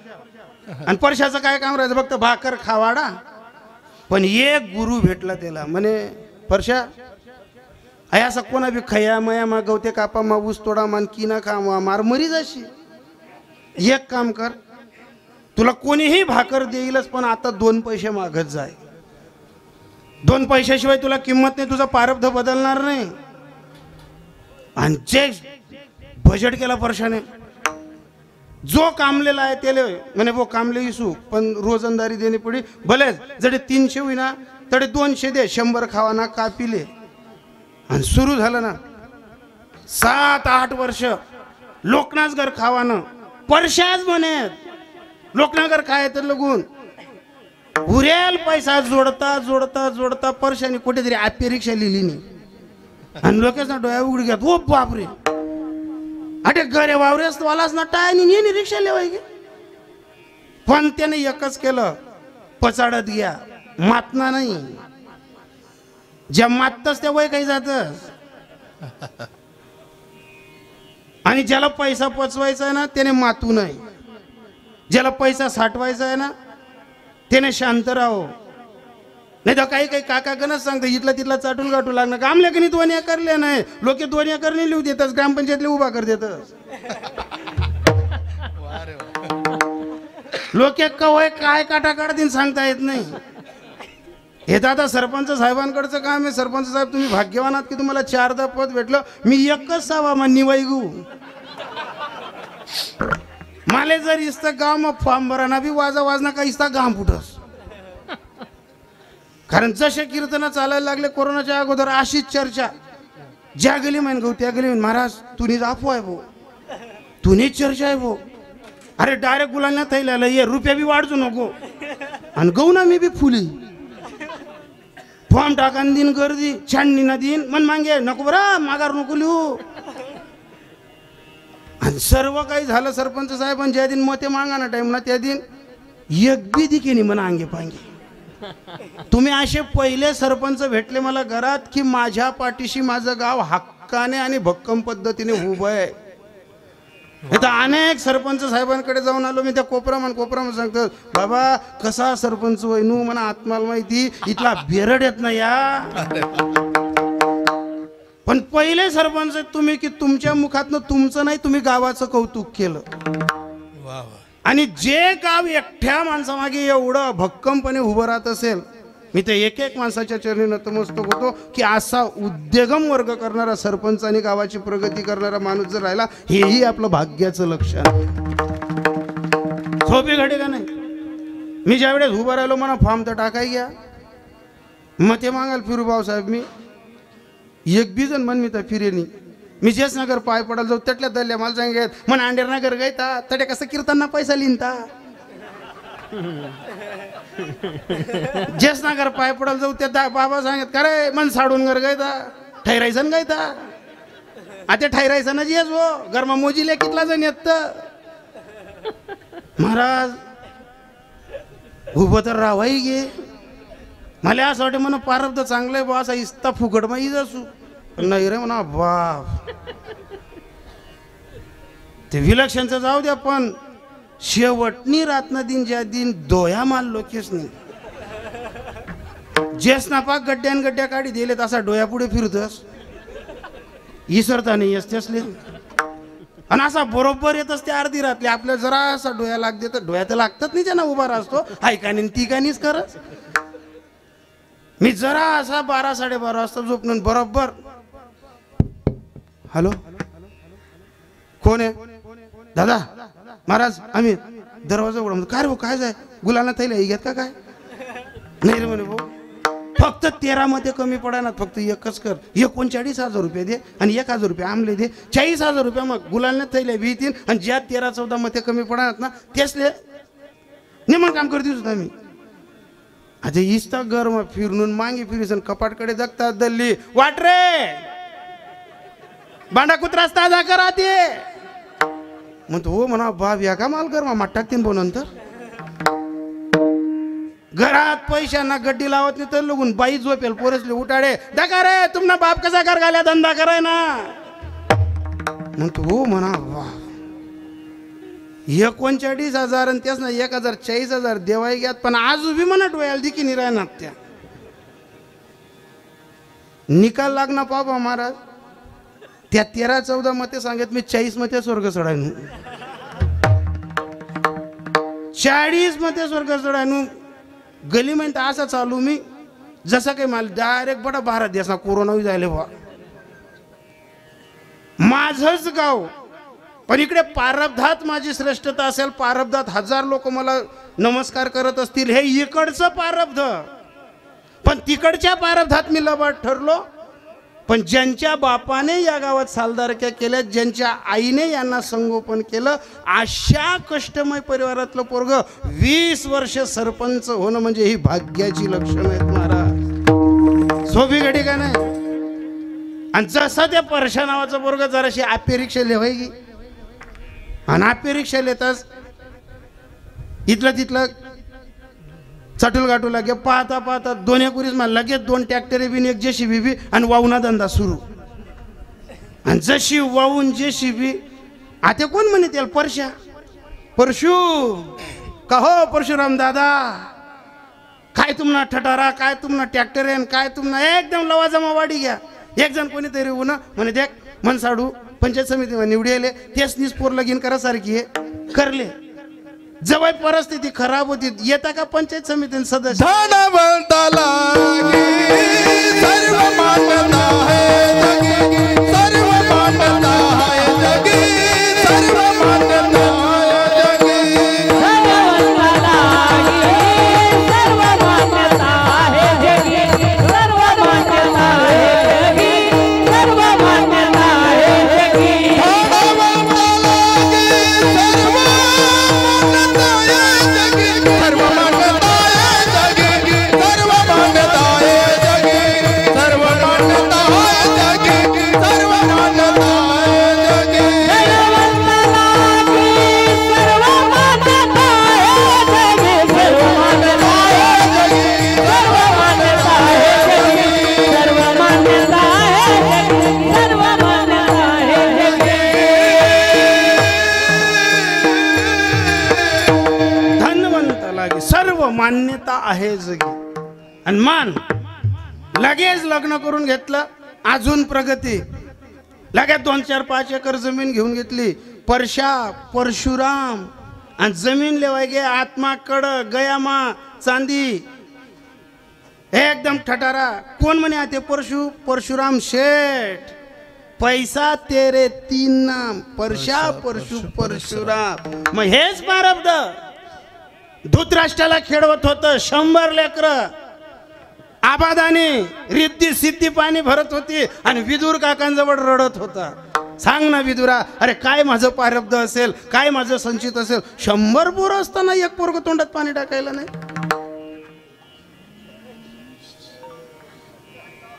आणि परशाचं काय काम राहायचं, फक्त भाकर खावाडा. पण एक गुरु भेटला त्याला, म्हणे परशा आहे असं कोणा बी खया मया मा गवते कापा मा ऊस तोडा मान किना खा मार मरी जाशी. एक काम कर, तुला कोणीही भाकर देईलच पण आता 2 पैसे मागत जाय. 2 पैशाशिवाय तुला किंमत नाही, तुझा प्रारब्ध बदलणार नाही. आणि जे बजेट केला परशाने, जो कामलेला आहे त्याला म्हणे वो कामले इसू पण रोजंदारी देणे पडी. भले जडे 300 होईना तडे 200 दे, 100 खावा ना कापिले. आणि सुरू झालं ना 7-8 वर्ष लोकनाच घर खावानं परशाच म्हणे लोकनागर काय तर लगून उरेल पैसा जोडता जोडता जोडता परशाने कुठेतरी आपली रिक्षा लिहिली नाही. आणि लोकच ना डोळ्या उघड घ्यात, ओ बापरे अटे घरे वावरेस वालाच ना टायनी रिक्षा लेवाय गे. पण त्याने एकच केलं, पचाडत घ्या, मातना नाही. ज्या माततस त्या वय काही जातस. आणि ज्याला पैसा पचवायचा आहे ना त्याने मातू नाही. ज्याला पैसा साठवायचा आहे ना त्याने शांत राहो. नाही तर काही काही काका गणच सांगते इथला तिथला चाटून गाठू लागणार. कामल्या कनी 2 एकरले नाही, लोक 2 एकर नाही लिहू देतात, ग्रामपंचायतले उभा कर देतात. लोक कवय काय काटा काढतील सांगता येत नाही. हे तर आता सरपंच साहेबांकडचं काम आहे. सरपंच साहेब तुम्ही भाग्यवान आहात की तुम्हाला 4दा पद भेटलं. मी एकच सावा मा निवाईगू. माले जर इस्ता गाव मग फॉर्म भराना बी वाजना का इस्ता गाम फुटस. कारण जसे कीर्तन चालायला लागले कोरोनाच्या अगोदर अशीच चर्चा. ज्या गली म्हण गो त्या गली म्हण महाराज तुनीच अफवा आहे भो, तुनीच चर्चा आहे भो. अरे डायरेक्ट गुलांना थैल्याला ये रुपया बी वाढजू नको. आणि गहू ना मी बी फुली फॉर्म टाकान दिन गर्दी छाननी ना दिन मन मागे नको बरं माघार नको लिहू. आणि सर्व काही झालं सरपंच साहेब. ज्या दिन मते मागा ना टाइम ना त्या दिन एक बी दिके नाही म्हणा अंगे पांगे. तुम्ही असे पहिले सरपंच भेटले मला घरात की माझ्या पाठीशी माझं गाव हक्काने आणि भक्कम पद्धतीने उभं आहे. आता अनेक सरपंच साहेबांकडे जाऊन आलो मी. त्या कोपरा सांगतात बाबा कसा सरपंच वैनू म्हणा आत्माला माहिती इथला बेरड येत नाही या. पण पहिले सरपंच तुम्ही की तुमच्या मुखातनं तुमचं नाही तुम्ही गावाचं कौतुक केलं. आणि जे गाव एकट्या माणसामागे एवढं भक्कमपणे उभं राहत असेल, मी ते एक माणसाच्या चरणी नतमस्तक होतो की असा उद्योगम वर्ग करणारा सरपंच आणि गावाची प्रगती करणारा माणूस जर राहिला हेही आपलं भाग्याचं लक्षण. सोपी घडी का नाही. मी ज्या वेळेस उभं राहिलो म्हणा फॉर्म तर टाकाय घ्या मग ते मागाल फिरू भाऊसाहेब. मी एक बी जण म्हण मी तर फिरेनी. मी जेस नगर पाय पडायला जाऊ त्यातल्या दल्ल्या मला सांगत मन अंडेर नगर गायता तडे कसं कीर्तनना पैसा लिहिता. जेस नगर पाय पडायला जाऊ त्या बाबा सांगत का रे मन साडून घर गायता ठैरायसन गायता. आता ठैरायसन येस हो गरमा मोजीले कितला जण येत. महाराज उभं तर राहाई गे. मला असं वाटतं म्हणा प्रारब्ध चांगलं आहे बा असा इस्ता फुकट मग असू नाही रे म्हणा बाप. ते विलक्षणचं जाऊ द्या पण शेवटनी रातना दिन ज्या दिन दोया माल लोकेश नाही जेस नापाक गड्ड्या काढी दिले तसा डोया पुढे फिरतस इसरता नाही असते. आणि असा बरोबर येत असते अर्धी रातली आपल्या जरा असा डोया लागते तर डोया तर लागतात नाही त्यांना उभा राहतो ऐकानी ती कानीच करत. मी जरा असा 12-12:30 वाजता झोपणून बरोबर हॅलो कोण आहे दादा महाराज आम्ही दरवाजा उघडा. काय रे भाऊ काय जाय गुलांना थैल्या घेत का काय नाही रे म्हणे भाऊ फक्त 13 मध्ये कमी पडणार फक्त एकच कर 39,000 रुपये दे आणि 1,000 रुपये आमले दे 40,000 रुपये मग गुलांना थैल्या भीतीन आणि ज्या 13-14 मध्ये कमी पडणार ना तेचले निमन काम करतीस होता मी. आता इस्ता गरम फिरून मागे फिरीसन कपाटकडे जगतात दल्ली वाट रे बांडा कुत्रा ताजा करा ते म्हणतो हो म्हणा बाप या का माल गरमा माठ टाकतीन भाऊ. नंतर घरात पैशांना गड्डी लावत नाही तर लगून बाई झोपेल पोरसले उठाडे दाखा रे तुमना बाप कसा कर घाल्या धंदा कराय ना म्हणतो हो म्हणा वा 39,000 आणि त्याच ना 1,40,000 देवाई घ्यात पण आज उभी म्हणा डोळ्याला दिकी नाही राहणार त्या. निकाल लागना पाबा महाराज त्या 13-14 मते सांगत मी 40 मते स्वर्ग चढायनू 40 मते स्वर्ग चढायनू गली मध्ये असा चालू मी जसं काही मला डायरेक्ट बडा भारत देशा कोरोना जायले बा माझंच गाव पण इकडे पारब्धात माझी श्रेष्ठता असेल पारब्धात 1000 लोक मला नमस्कार करत असतील हे इकडचं पारब्ध पण तिकडच्या पारब्धात मी लबाड ठरलो पण ज्यांच्या बापाने या गावात सालदारक्या केल्या ज्यांच्या आईने यांना संगोपन केलं अशा कष्टमय परिवारातलं पोरग 20 वर्ष सरपंच होणं म्हणजे ही भाग्याची लक्षणं आहेत महाराज सोपी घडी का नाही आणि जसं त्या परशा नावाचं पोरग जराशी आपे रिक्षा लिहायची आणि आपे रिक्षा लिहिताच इथलं तिथलं चटूल गाठू लागे पाहता पाहता 2 एकुरीस मला लगेच 2 ट्रॅक्टरे बिन एक जेसीबी बी आणि वावना धंदा सुरू आणि जशी वाहून जेसीबी आता कोण म्हणे त्याला परशा परशु का हो परशुराम दादा काय तुम्हाला ठटारा काय तुम्हाला ट्रॅक्टर आहे काय तुम्हाला एकदम लवाजमा वाढी घ्या एक जण कोणीतरी उन म्हणे देख मनसाडू पंचायत समिती निवडले तेच निस्पोर लगीन करासारखी आहे करले जवळ परिस्थिती खराब होती येता का पंचायत समिती सदस्य सर्व मान्यता है जगी सर्व मान्यता है जगी सर्व मान्यता है जगी सर्व मान्यता है जगी सर्व मान्यता है जगी सर्व मान्यता है जगी मान्यता आहे जगी आणि मान लगेच लग्न करून घेतलं अजून प्रगती लगेच 2-4-5 एकर जमीन घेऊन घेतली परशा परशुराम आणि जमीन लेवाय गे आत्मा कड गयामा चांदी एकदम ठटारा कोण म्हणे आते परशुराम शेठ पैसा तेरे 3 नाम परशा परशु परशुराम मग हेच प्रारब्ध धृतराष्ट्राला खेळवत होतं 100 लेकर आबादानी रिद्धी सिद्धी पाणी भरत होती आणि विदुर काकांजवळ रडत होता सांग ना विदुरा अरे काय माझं प्रारब्ध असेल काय माझं संचित असेल 100 पोरं असताना एक पोरग तोंडात पाणी टाकायला नाही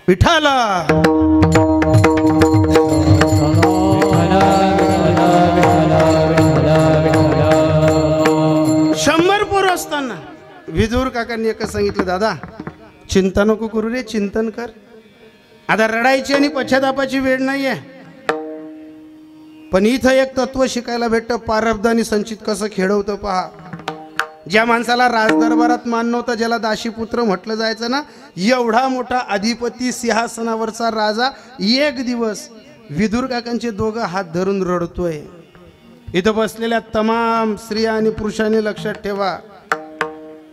विठाला 100 पोरं असताना विदुर काकांनी एकच सांगितलं दादा चिंता नको करू रे चिंतन कर आता रडायची आणि पश्चातापाची वेळ नाहीये पण इथं एक तत्व शिकायला भेटतं प्रारब्ध आणि संचित कसं खेळवतं पहा ज्या माणसाला राजदरबारात मान नव्हता ज्याला दाशीपुत्र म्हटलं जायचं ना एवढा मोठा अधिपती सिंहासनावरचा राजा एक दिवस विदुर काकांचे दोघं हात धरून रडतोय इथं बसलेल्या तमाम स्त्रिया आणि पुरुषांनी लक्षात ठेवा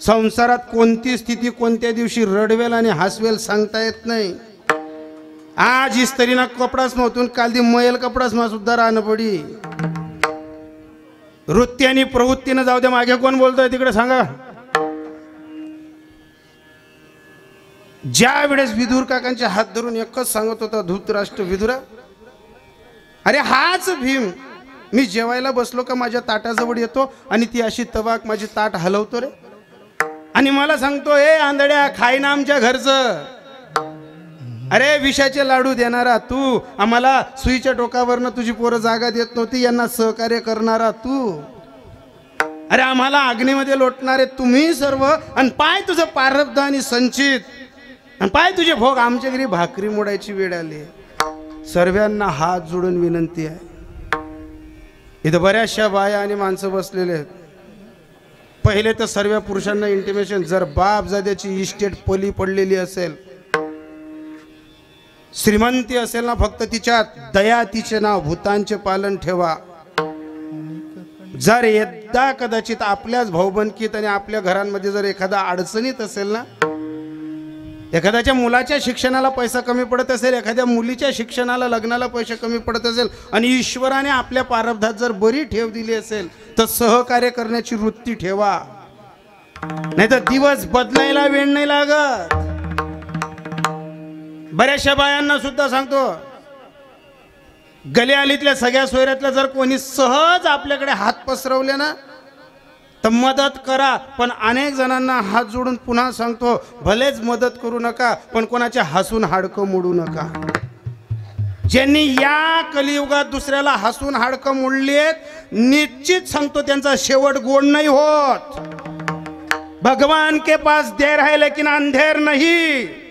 संसारात कोणती स्थिती कोणत्या दिवशी रडवेल आणि हसवेल सांगता येत नाही आज इस्त्रीना कपडाच नव्हतून काल दी मैल कपडाच मा सुद्धा राहणं पडी वृत्ती आणि प्रवृत्तीनं जाऊ द्या मागे कोण बोलतोय तिकडे सांगा ज्या वेळेस विदुर काकांचे हात धरून एकच सांगत होता धृतराष्ट्र विदुरा अरे हाच भीम मी जेवायला बसलो का माझ्या ताटाजवळ येतो आणि ती अशी तवाक माझी ताट हलवतो रे आणि मला सांगतो ए आंधळ्या खाय ना आमच्या घरचं अरे विषाचे लाडू देणारा तू आम्हाला सुईच्या टोकावरनं तुझी पोरं जागा देत नव्हती यांना सहकार्य करणारा तू अरे आम्हाला अग्नीमध्ये लोटणारे तुम्ही सर्व आणि पाय तुझं प्रारब्ध आणि संचित आणि पाय तुझे भोग आमच्या घरी भाकरी मोडायची वेळ आली सर्वांना हात जोडून विनंती आहे इथं बऱ्याचशा बाया आणि माणसं बसलेले आहेत पहिले तर सर्व पुरुषांना इंटिमेशन जर बाप जाद्याची इस्टेट पली पडलेली असेल श्रीमंती असेल ना फक्त तिच्यात दया तिचे नाव भूतांचे पालन ठेवा. जर एकदा कदाचित आपल्याच भाऊबंदकीत आणि आपल्या घरांमध्ये जर एखादा अडचणीत असेल ना, एखाद्याच्या मुलाच्या शिक्षणाला पैसा कमी पडत असेल, एखाद्या मुलीच्या शिक्षणाला लग्नाला पैसे कमी पडत असेल आणि ईश्वराने आपल्या प्रारब्धात जर बरी ठेव दिली असेल तर सहकार्य करण्याची वृत्ती ठेवा. नाही तर दिवस बदलायला वेळ नाही लागत. बऱ्याचशा बायांना सुद्धा सांगतो, गलीअलीतल्या सगळ्या सोयऱ्यातल्या जर कोणी सहज आपल्याकडे हात पसरवले ना तर मदत करा. पण अनेक जणांना हात जोडून पुन्हा सांगतो, भलेच मदत करू नका पण कोणाच्या हसून हाडकं मोडू नका. ज्यांनी या कलियुगात दुसऱ्याला हसून हाडकं मोडली आहेत, निश्चित सांगतो त्यांचा शेवट गोड नाही होत. भगवान के पास देर है लेकिन अंधेर नहीं.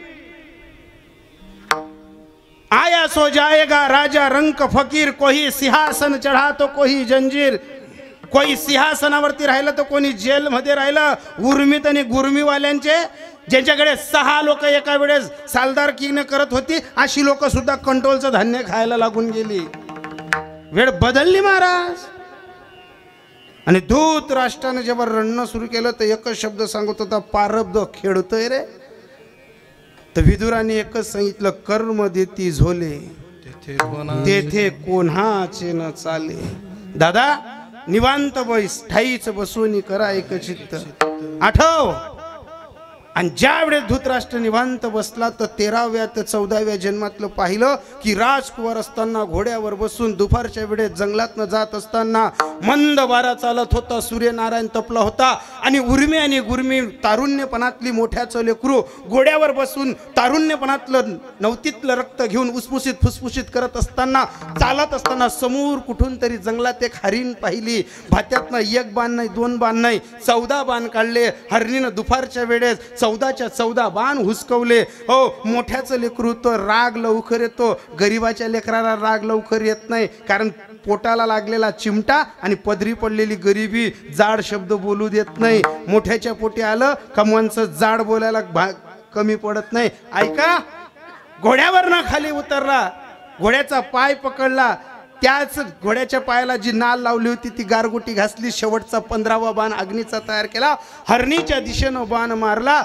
आया सो जाएगा राजा रंक फकीर, कोई सिंहासन चढ़ा तो कोई जंजीर. कोई सिंहासनावरती राहिलं तर कोणी जेलमध्ये राहिलं. उर्मित आणि गुर्मीवाल्यांचे, ज्यांच्याकडे 6 लोक एका वेळेस सालदारकीने करत होती, अशी लोक सुद्धा कंट्रोलचं धान्य खायला लागून गेली. वेळ बदलली महाराज. आणि धूतराष्ट्रानं जेव्हा रडणं सुरू केलं तर एकच शब्द सांगत होता, प्रारब्ध खेळतोय रे. तर विदुराने एकच सांगितलं, कर्म देती झोले तेथे कोणाचे न चाले. दादा निवांत बैस, ठाईच बसून करा एक चित्त. आठव. आणि ज्या वेळेस धृतराष्ट्र निवांत बसला तर 13व्या ते 14व्या जन्मातलं पाहिलं की राजकुमार असताना घोड्यावर बसून दुपारच्या वेळेस जंगलातनं जात असताना मंद वारा चालत होता, सूर्यनारायण तपला होता आणि उर्मी आणि गुर्मी तारुण्यपणातली मोठ्याचं लेकरू घोड्यावर बसून तारुण्यपणातलं नवतीतलं रक्त घेऊन उसपुसीत फुसफुशीत करत असताना, चालत असताना समोर कुठून तरी जंगलात एक हरिण पाहिली. भात्यातनं 1 बाण नाही 2 बाण नाही 14 बाण काढले. हरणीनं दुपारच्या वेळेस 14च्या 14 बाण हुसकवले. हो, मोठ्याचं लेकरू तर राग लवकर येतो, गरीबाच्या लेकराला राग लवकर येत नाही. कारण पोटाला लागलेला चिमटा आणि पदरी पडलेली गरिबी जाड शब्द बोलू देत नाही. मोठ्याच्या पोटी आलं का माणसं जाड बोलायला कमी पडत नाही. ऐका, घोड्यावर ना खाली उतरला, घोड्याचा पाय पकडला, त्याच घोड्याच्या पायाला जी नाल लावली होती ती गारगोटी घासली. शेवटचा 15वा बाण अग्नीचा तयार केला. हरणीच्या दिशेनं बाण मारला.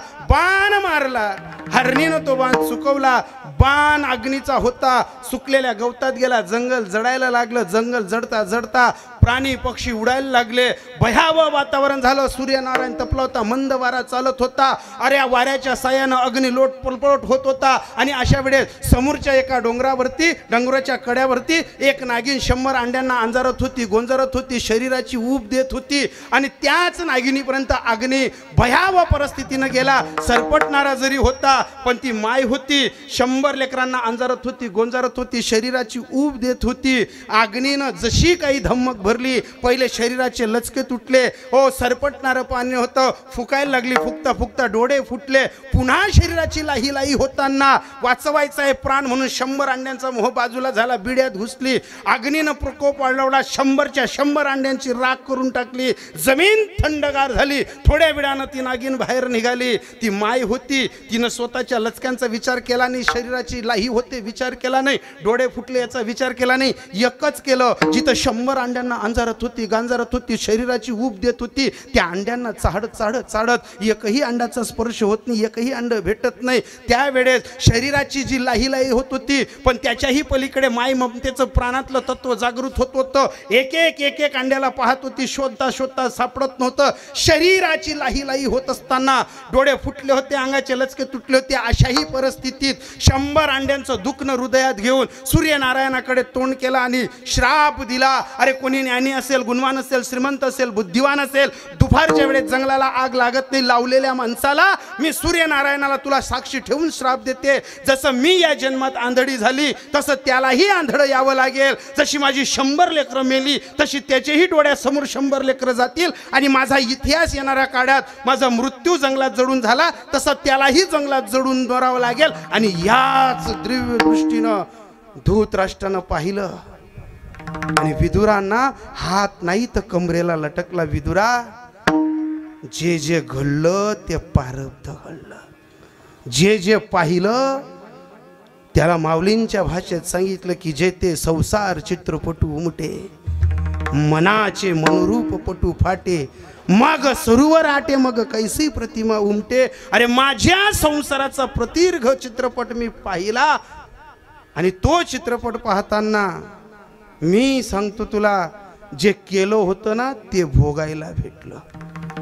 हरणीनं तो बाण चुकवला. बाण अग्नीचा होता, सुकलेल्या गवतात गेला. जंगल जडायला लागलं. जंगल जडता जडता प्राणी पक्षी उडायला लागले. भयावह वातावरण झालं. सूर्यनारायण तपला होता. मंद वारा चालत होता. अरे वाऱ्याच्या सायानं अग्नी लोट पलपट होत होता. आणि अशा वेळेस समोरच्या एका डोंगराच्या कड्यावरती एक नागिन 100 अंड्यांना अंजारत होती, गोंजारत होती, शरीराची ऊब देत होती. आणि त्याच नागिनीपर्यंत अग्नी भयावह परिस्थितीनं गेला. सरपटणारा जरी होता पण ती माय होती. 100 लेकरांना अंजारत होती, गोंजारत होती, शरीराची ऊब देत होती. अग्नीनं जशी काही धम्मक भरली, पहिले शरीराचे लचके तुटले. हो, सरपटणारं पाणी होतं, फुकायला लागली. फुकता फुकता डोळे फुटले. पुन्हा शरीराची लाही लाही होताना वाचवायचा आहे प्राण म्हणून 100 अंड्यांचा मोह बाजूला झाला, बिड्यात घुसली. अग्नीनं प्रकोप वाढवला. 100च्या 100 अंड्यांची राख करून टाकली. जमीन थंडगार झाली. थोड्या वेळानं ती नागिन बाहेर निघाली. ती माय होती. तिनं स्वतःच्या लचक्यांचा विचार केला नाही. शरीराची लाही होते विचार केला नाही. डोळे फुटले याचा विचार केला नाही. एकच केलं, जिथं 100 अंड्यांना अंजारत होती, गांजारत होती, शरीराची ऊब देत होती, त्या अंड्यांना चाडत चाडत चाडत एकही अंडाचा स्पर्श होत नाही, एकही अंड भेटत नाही. त्यावेळेस शरीराची जी लाही लाही होत होती पण त्याच्याही पलीकडे माय ममतेचं प्राणातलं तत्व जागृत होत होतं. एक एक अंड्याला पाहत होती. शोधता शोधता सापडत नव्हतं. शरीराची लाही लाही होत असताना डोळे फुटले होते, अंगाचे लचके तुटले होते. अशाही परिस्थितीत 100 अंड्यांचं दुखणं हृदयात घेऊन सूर्यनारायणाकडे तोंड केला आणि श्राप दिला. अरे कोणी ज्ञानी असेल, गुणवान असेल, श्रीमंत असेल, बुद्धिवान असेल, दुपारच्या वेळेस जंगलाला आग लागत नाही, लावलेल्या माणसाला मी सूर्यनारायणाला तुला साक्षी ठेवून श्राप देते, जसं मी या जन्मात आंधळी झाली तसं त्यालाही आंधळं यावं लागेल. जशी माझी 100 लेकरं मेली तशी त्याचेही डोळ्यासमोर 100 लेकरं जातील. आणि माझा इतिहास येणाऱ्या काळात माझा मृत्यू जंगलात जडून झाला तसं त्यालाही जंगलात जडून मरावं लागेल. आणि याच दिव्य दृष्टीनं धूतराष्ट्रानं पाहिलं आणि विदुरांना हात नाही तर कमरेला लटकला. विदुरा, जे जे घडलं ते प्रारब्ध घडलं. जे जे पाहिलं त्याला माऊलींच्या भाषेत सांगितलं की जे ते संसार चित्रपटू उमटे, मनाचे मनोरूप पटू फाटे, मग सरोवर आटे मग कैसी प्रतिमा उमटे. अरे माझ्या संसाराचा प्रदीर्घ चित्रपट मी पाहिला आणि तो चित्रपट पाहताना मी सांगतो तुला जे केलं होतं ना ते भोगायला भेटलं.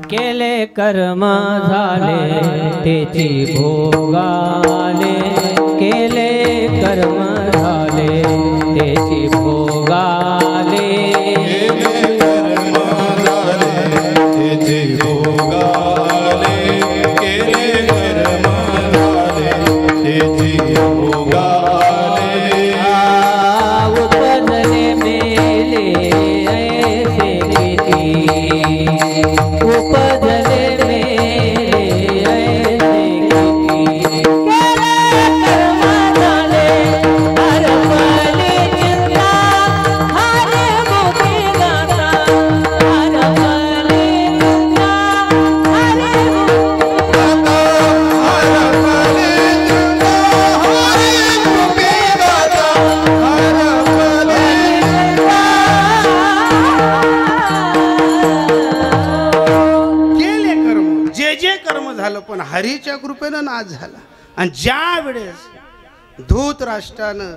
केले कर्म झाले तेची भोगाले, केले कर्म झाले तेची भोगाले. उपजले मेले ऐसे किती, उपजले मेले ऐसे किती. कर्म झाले हरपली चिंता, हरे मुखी गाता, हरपली चिंता, हरे झालं पण हरीच्या कृपेनं नाच झाला. आणि ज्या वेळेस धूतराष्ट्रानं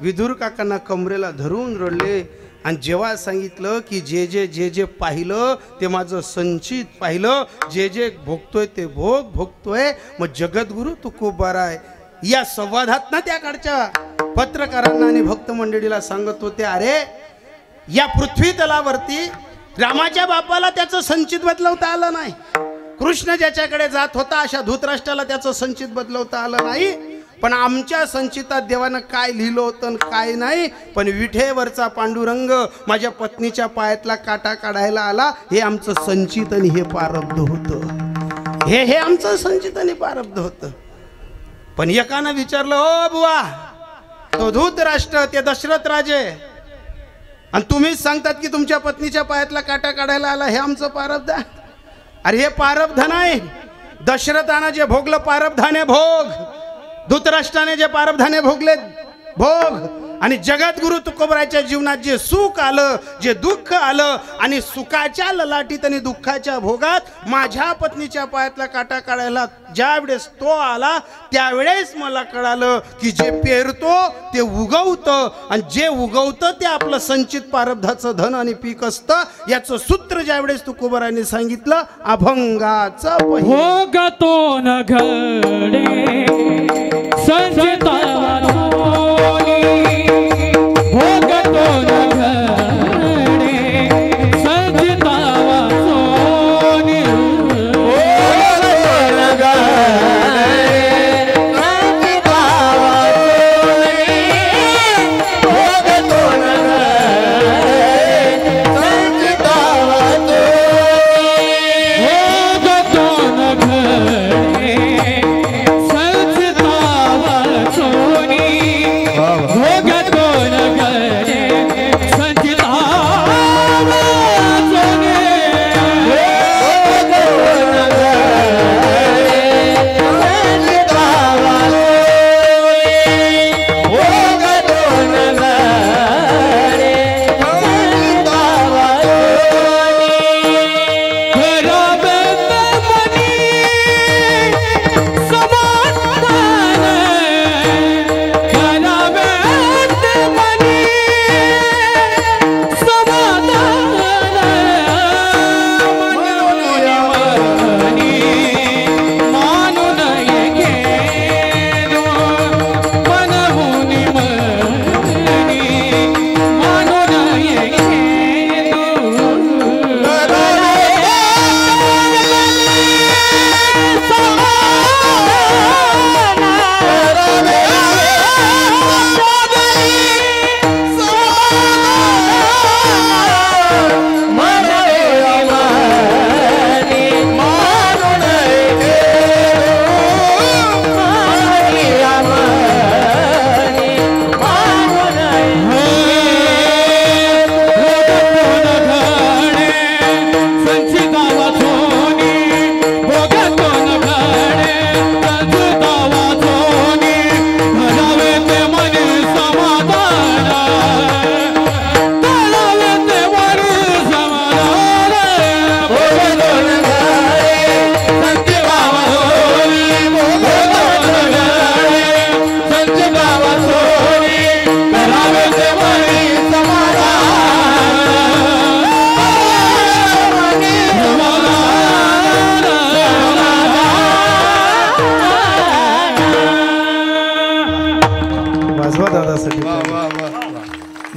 विदुर काकांना कमरेला धरून रडले आणि जेव्हा सांगितलं की जे जे जे जे पाहिलं ते माझं संचित पाहिलं, जे जे भोगतोय ते भोगतोय, मग जगद्गुरु तुकोबार आहे. या संवादात ना त्या काळच्या पत्रकारांना आणि भक्त मंडळीला सांगत होते, अरे या पृथ्वी तलावरती रामाच्या बापाला त्याचं संचित बदलवता आलं नाही, कृष्ण ज्याच्याकडे जात होता अशा धूतराष्ट्राला त्याचं संचित बदलवता आलं नाही, पण आमच्या संचितात देवानं काय लिहिलं होतं काय नाही. पण विठेवरचा पांडुरंग माझ्या पत्नीच्या पायातला काटा काढायला आला, हे आमचं संचित आणि हे प्रारब्ध होतं, हे आमचं संचित आणि प्रारब्ध होतं. पण एकानं विचारलं, ओ बुवा तो धूतराष्ट्र ते दशरथ राजे आणि तुम्हीच सांगतात की तुमच्या पत्नीच्या पायातला काटा काढायला आला, हे आमचं प्रारब्ध. अरे हे प्रारब्ध नाही, दशरथानं जे भोगलं प्रारब्धाने भोग, धृतराष्ट्राने जे प्रारब्धाने भोगले भोग. आणि जगद्गुरु तुकोबराच्या जीवनात जे सुख आलं, जे दुःख आलं, आणि सुखाच्या ललाटीत आणि दुःखाच्या भोगात माझ्या पत्नीच्या पायातला काटा काढायला ज्यावेळेस तो आला त्यावेळेस मला कळालं की जे पेरतो ते उगवतं, आणि जे उगवतं ते आपलं संचित प्रारब्धाचं धन आणि पीक असतं. याचं सूत्र ज्यावेळेस तुकोबराने सांगितलं, अभंगाचं भोगतो न घडे संचितावरोनी, भोगतो न घडे संचितावरोनी, भोगतो न घडे संचितावरोनी, भोगतो न घडे संचितावरोनी, भोगतो न घडे संचितावरोनी, भोग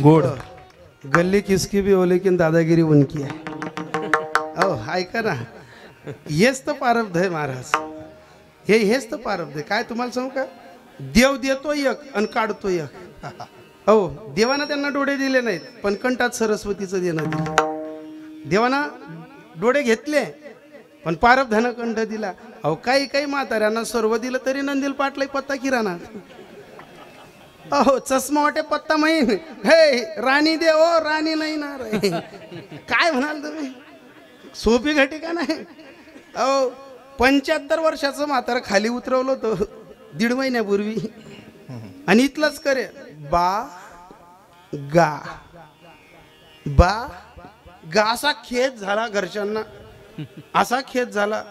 गोड गल्ली किसकी भी हो लेकिन दादागिरी उनकी आहे. अहो ऐका ना, हेच तर प्रारब्ध आहे महाराज. हेच तर प्रारब्ध आहे. काय तुम्हाला सांगू का, देव देतो एक आणि काढतो एक. हो, देवानं त्यांना डोळे दिले नाहीत पण कंठात सरस्वतीचं देणं दिलं. देवानं डोळे घेतले पण प्रारब्धानं कंठ दिला. अहो काही काही म्हाताऱ्यांना सर्व दिलं तरी नंदील पाटला पत्ता किराणा. अहो चष्मा वाटे पत्ता माहीन. हे राणी दे ओ राणी नाही ना रे. काय म्हणाल तुम्ही, सोपी घटी का नाही. अहो 75 वर्षाचं म्हातारं खाली उतरवलं होतं 1.5 महिन्यापूर्वी आणि इथलंच करे बा गा बा गा असा खेद झाला घरच्यांना. असा खेद झाला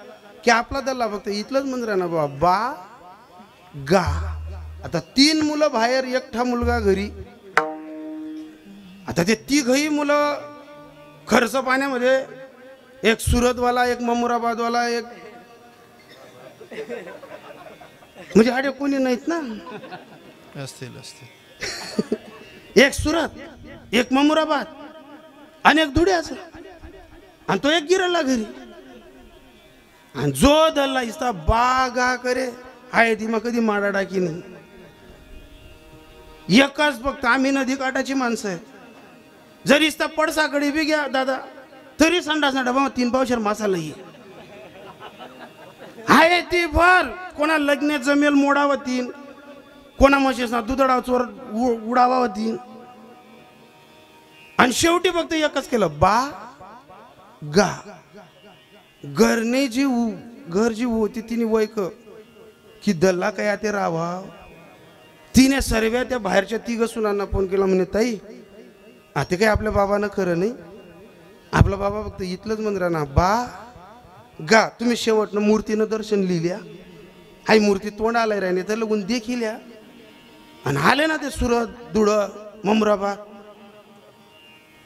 की आपला दल्ला फक्त इथलंच मंदिर ना बा बा गा. आता 3 मुलं बाहेर, एकटा मुलगा घरी. आता ते 3घही मुलं खर्च पाण्यामध्ये, एक सुरतवाला, एक ममुराबादवाला, एक म्हणजे अडे कोणी नाहीत ना. असतील एक सुरत, एक ममुराबाद आणि एक धुळ्याचा, आणि तो एक गिरला घरी. आणि जो दल्ला इस्ता बागा करे आहे ती मग कधी माडा टाकी नाही. एकच फक्त आम्ही नदी काठाची माणसं आहेत. जरी इस्ता पडसाकडे बी घ्या दादा तरी संडास ना डबा 3 पावशेर मसाला ये आहे ती भर. कोणा लग्न जमेल मोडावं 3, कोणा म्हशीसना दुधडा चोर उडावा 3. आणि शेवटी फक्त एकच केलं बा गा. घरने जी घर जी होती तिने वैक की दल्ला काय ते राहा. तिने सर्व त्या बाहेरच्या 3 सुनांना फोन केला. म्हणे ताई आता काही आपल्या बाबानं खरं नाही. आपला बाबा फक्त इथलंच मंदिर ना बा गा. तुम्ही शेवटनं मूर्तीनं दर्शन लिहिल्या. हाय मूर्ती तोंड आलाय राहिने तर लगून देखील्या. आणि आले ना ते सुरत, धुळ, ममराबाद.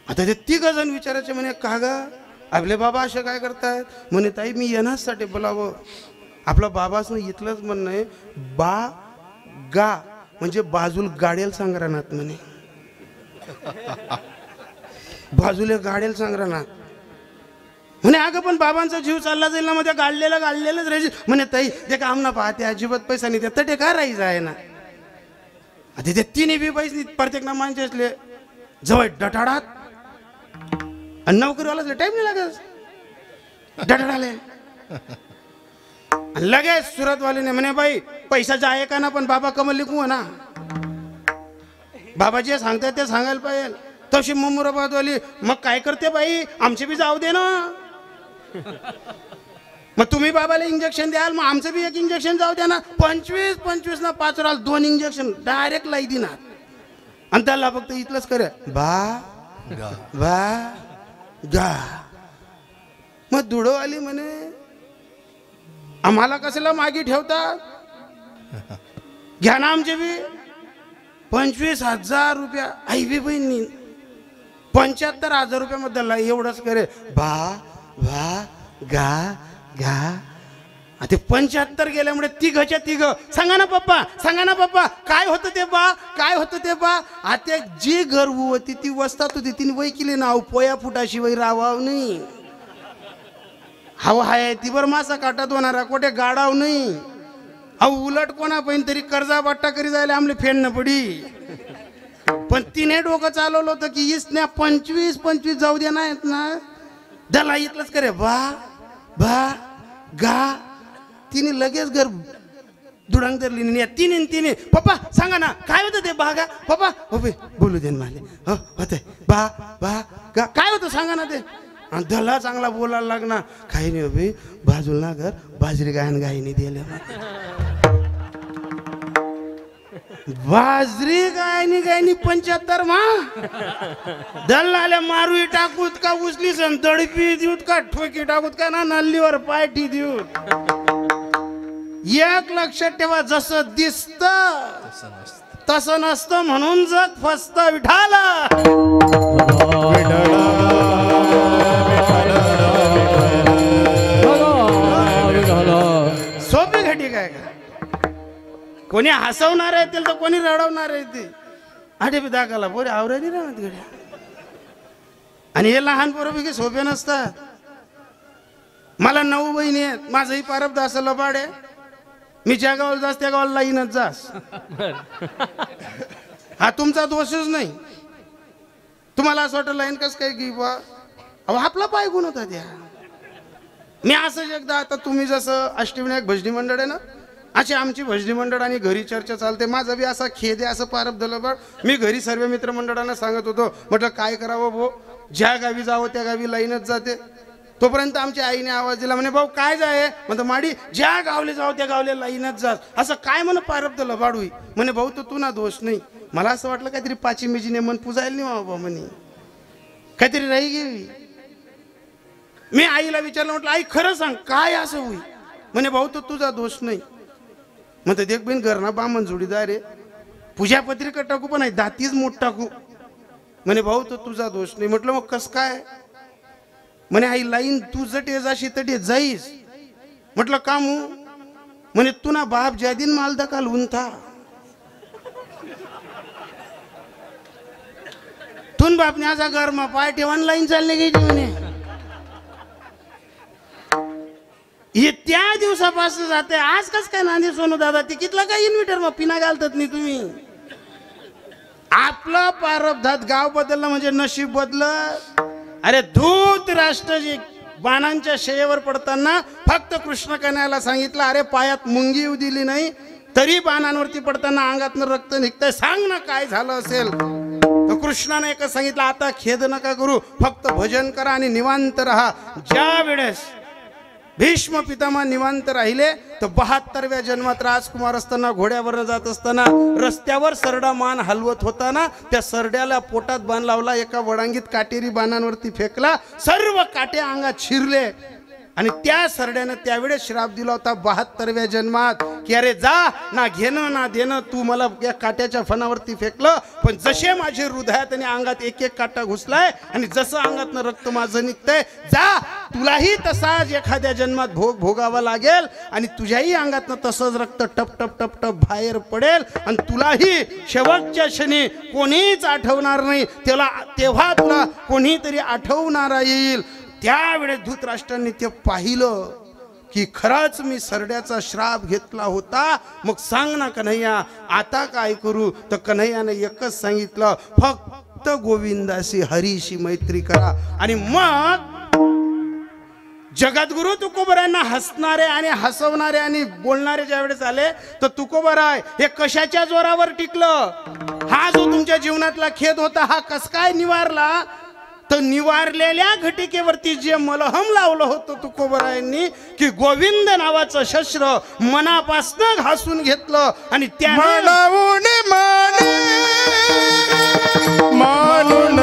आता ते 3 जण विचारायचे म्हणे का गा आपले बाबा असे काय करतायत. म्हणे ताई मी येण्यासाठी बोलावं. आपला बाबाच नाही इथलंच म्हणणं आहे बा गा म्हणजे बाजूला गाडेल संग्रानात म्हणे. बाजूला गाडेल संग्रानात म्हणे. अगं पण बाबांचा जीव चालला जाईल ना, मध्ये गाडलेलंच राहायचे. म्हणे ताई ते काम ना पाहते अजिबात पैसा नाही त्या तटे का राहायचं आहे ना. आता ते 3 बी पैसे प्रत्येक ना माणसे असले जवळ डटाडात. आणि नोकरीवाला टाइम नाही लागत डटाडाले. आणि लगेच सुरतवालीने म्हणे बाई पैशाचा आहे का ना पण बाबा कमल लिखू ना. बाबा जे सांगतात ते सांगायला पाहिजे. तशी मुमुराबादवाली मग काय करते बाई आमचे बी जाऊ दे ना. मग तुम्ही बाबाला इंजेक्शन द्याल मग आमचं बी एक इंजेक्शन जाऊ द्या ना. 25 ना 5 राल 2 इंजेक्शन डायरेक्ट लाई देणार. आणि त्याला फक्त इथलंच करे बा बा गा. मग धुळोवाली म्हणे आम्हाला कसला मागे ठेवता. घ्या ना आमचे बी 25,000 रुपया. आई बी बहिणी 75,000 रुपयामध्ये एवढंच करे बा भा गा गा. ते 75 गेल्यामुळे 3 सांगा ना पप्पा काय होतं ते बा काय होतं ते बा. आता जी गरवू होती ती वस्तात होती तिने वै केली नाव पोया फुटाशिवाय रावाव नाही. हवा हाय ती बर मासा काटात होणारा कोठे गाडाव नाही. अहो उलट कोणा पण तरी कर्जा बाट्टा करी जायला आमले फेडणं पडी. पण तिने डोकं चालवलं होतं की इसण्या 25 जाऊ दे नाहीत ना. दला इथलंच करे बा भा गा. तिने लगेच घर दुडांग धरली. तिने पप्पा सांगा ना काय होतं ते बा गा. पप्पा बोलू दे मला होते बा बा गा काय होतं सांगा ना ते. आणि दला चांगला बोलायला लागणार. काही नाही अभि बाजूला ना घर बाजरी गायनी दिले. बाजरी गायनी 75 मा. दल्लाले मारूई टाकूत का उचली सण दडपी देऊत का ठोकी टाकूत का ना नल्लीवर पायठी देऊत. एक लक्षात ठेवा जसं दिसत तसं नसतं म्हणून जग फसत. विठाला सोपी घटी काय का. कोणी हसवणार आहे तर कोणी रडवणार आहे ते. आठे बी दाखवला पोरे आवरायला राहत गड्या. आणि हे लहान पोरं बी काही सोपे नसतात. मला 9 बहिणी आहेत. माझंही पारब्ध असं लबाड आहे. मी ज्या गावाला जास त्या गावाला लाईनच जास. हा तुमचा दोषच नाही. तुम्हाला असं वाटतं लाईन कस काय की बा अहो आपला पाय गुण होता त्या. मी असंच एकदा आता तुम्ही जसं अष्टविनायक भजनी मंडळ आहे ना अशी आमची भजनी मंडळ आणि घरी चर्चा चालते. माझा बी असा खेद आहे असं पारब्ध लबाड. मी घरी सर्व मित्रमंडळांना सांगत होतो म्हटलं काय करावं भाऊ ज्या गावी जावं त्या गावी लाईनच जाते. तोपर्यंत आमच्या आईने आवाज दिला म्हणे भाऊ काय जाय म्हणतो माडी ज्या गावले जावं त्या गावले लाईनच जास. असं काय म्हणे पारब्ध लबाड होई म्हणे भाऊ तो तू ना दोष नाही. मला असं वाटलं काहीतरी पाची मिजीने मन पुजायला नाही बाबा म्हणे काहीतरी राही गेली. मी आईला विचारलं म्हटलं आई खरं सांग काय असं होई म्हणे भाऊ तो तुझा दोष नाही. म्हणतो देख बहीण घरना बामण जोडीदार आहे पूजा पत्रिका टाकू पण आहे दातीच मोठ टाकू म्हणे भाऊ तो तुझा दोष नाही. म्हटलं मग कस काय म्हणे आई लाईन तू जटे जाशी तटे जाईस. म्हटलं काम म्हणे तू ना बाप ज्या दिन माल दकाल उंथा तुन बापने असा घरमा पाय ठेवून लाईन चालले गेली म्हणे. हे त्या दिवसापासून जाते. आज कस काय नांदे सोनू दादा तिकीटला काय इन्व्हिटर मग पिना घालतात नाही तुम्ही. आपलं पारब्धात गाव बदललं म्हणजे नशीब बदलत. अरे धूत राष्ट्रजी बाणांच्या शयेवर पडताना फक्त कृष्ण कन्याला सांगितलं अरे पायात मुंगी येऊ दिली नाही तरी बाणांवरती पडताना अंगातनं रक्त निघतंय सांग ना काय झालं असेल. तर कृष्णाने एकच सांगितलं आता खेद नका करू फक्त भजन करा आणि निवांत राहा. ज्या वेळेस भीष्म पितामह निवांत राहिले तर 72व्या जन्मात राजकुमार असताना घोड्यावर जात असताना रस्त्यावर सरडा मान हलवत होताना त्या सरड्याला पोटात बाण लावला. एका वडांगीत काटेरी बाणांवरती फेकला. सर्व काटे अंगात शिरले आणि त्या सरड्यानं त्यावेळेस श्राप दिला होता 72व्या जन्मात की अरे जा ना घेणं ना देणं तू मला या काट्याच्या फणावरती फेकलं पण जसे माझे हृदयात आणि अंगात एक एक काटा घुसलाय आणि जसं अंगातनं रक्त माझं निघतंय जा तुलाही तसाच एखाद्या जन्मात भोग भोगावा लागेल आणि तुझ्याही अंगातनं तसंच रक्त टप टप टप टप बाहेर पडेल आणि तुलाही शेवटच्या क्षणी कोणीच आठवणार नाही. तेव्हा तुला कोणीतरी आठवणारा येईल. त्यावेळेस धृतराष्ट्रांनी ते पाहिलं की खरंच मी सरड्याचा श्राप घेतला होता. मग सांग ना कन्हैया आता काय करू. तर कन्हैयाने एकच सांगितलं फक्त गोविंदाशी हरीशी मैत्री करा. आणि मग जगद्गुरु तुकोबरायांना हसणारे आणि हसवणारे आणि बोलणारे ज्यावेळेस आले तर तुकोबराय हे कशाच्या जोरावर टिकलं. हा जो तुमच्या जीवनातला खेद होता हा कस काय निवारला. तर निवारलेल्या घटिकेवरती जे मलहम लावलं होतं तुकोबरायांनी की गोविंद नावाचं शस्त्र मनापासनं घासून घेतलं आणि त्या मनावून माने मानून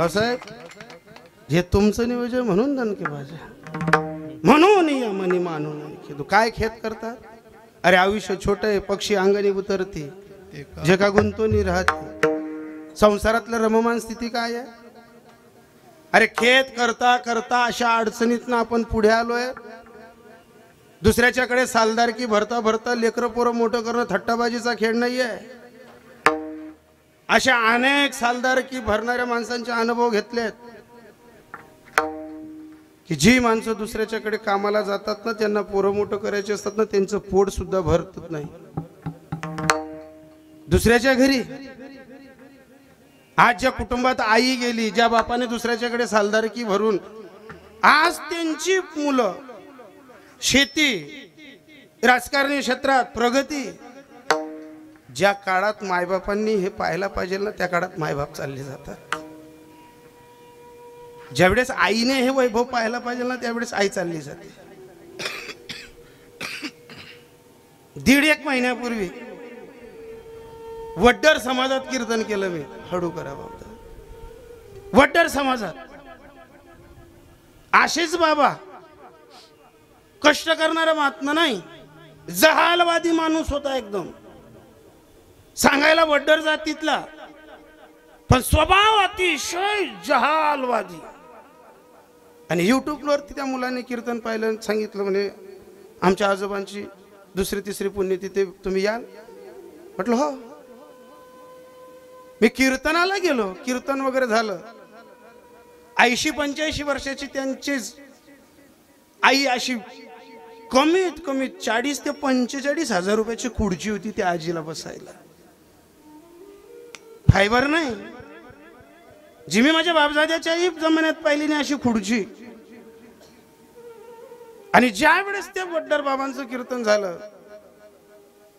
भाऊसाहेब हे तुमचं नियोजन म्हणून दणके बाजा म्हणून या मनी मानून काय खेत करतात. अरे आयुष्य छोट आहे, पक्षी अंगणी उतरते, जगा गुंतवणी राहते. संसारातलं रममान स्थिती काय आहे. अरे खेत करता करता अशा अडचणीतनं आपण पुढे आलोय. दुसऱ्याच्याकडे सालदारकी भरता भरता लेकरं पोरं मोठं करणं थट्टाबाजीचा खेळ नाहीये. अशा अनेक सालदारकी भरणाऱ्या माणसांचे अनुभव घेतलेत की जी माणसं दुसऱ्याच्याकडे कामाला जातात ना, त्यांना पोरं मोठं करायचे असतात ना, त्यांचं पोट सुद्धा भरत नाही. दुसऱ्याच्या घरी आज ज्या कुटुंबात आई गेली, ज्या बापाने दुसऱ्याच्याकडे सालदारकी भरून आज त्यांची मुलं शेती राजकारणी क्षेत्रात प्रगती. ज्या काळात मायबापांनी हे पाहायला पाहिजे ना, त्या काळात मायबाप चालले जातात. ज्यावेळेस आईने हे वैभव पाहायला पाहिजे ना, त्यावेळेस आई चालली जाते. 1.5 महिन्यापूर्वी वड्डर समाजात कीर्तन केलं मी. हळू करा बाबा. वड्डर समाजात आशिष बाबा कष्ट करणारा महात्मा नाही, जहालवादी माणूस होता एकदम. सांगायला वड्डर जातीतला, पण स्वभाव अतिशय जहालवादी. आणि युट्यूबवरती त्या मुलाने कीर्तन पाहिलं, सांगितलं म्हणे आमच्या आजोबांची 2री 3री पुण्यतिथी तुम्ही याल. म्हटलं हो. मी कीर्तनाला गेलो, कीर्तन वगैरे झालं. 80-85 वर्षाची त्यांची आई अशी कमीत कमी 40 ते 45 हजार रुपयाची खुर्ची होती त्या आजीला बसायला. फायबर नाही जी मी माझ्या बापजाद्याच्याही जमान्यात पाहिली नाही अशी खुर्ची. आणि ज्या वेळेस त्या वड्डर बाबांचं कीर्तन झालं,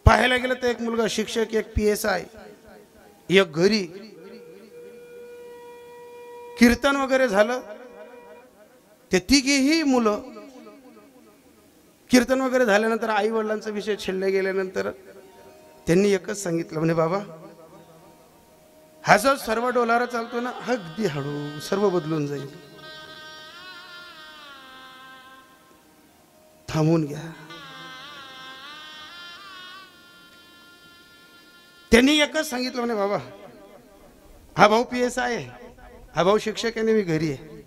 पाहायला गेलं तर एक मुलगा शिक्षक, एक PSI, एक घरी. कीर्तन वगैरे झालं, ते तिघेही मुलं कीर्तन वगैरे झाल्यानंतर आई वडिलांचा विषय छेडले गेल्यानंतर त्यांनी एकच सांगितलं, म्हणे बाबा हा जो सर्व डोलारा चालतो ना, अगदी हळू, सर्व बदलून जाईल, थांबून घ्या. त्यांनी एकच सांगितलं, म्हणे बाबा हा भाऊ PSI आहे, हा भाऊ शिक्षक आहे, मी घरी आहे.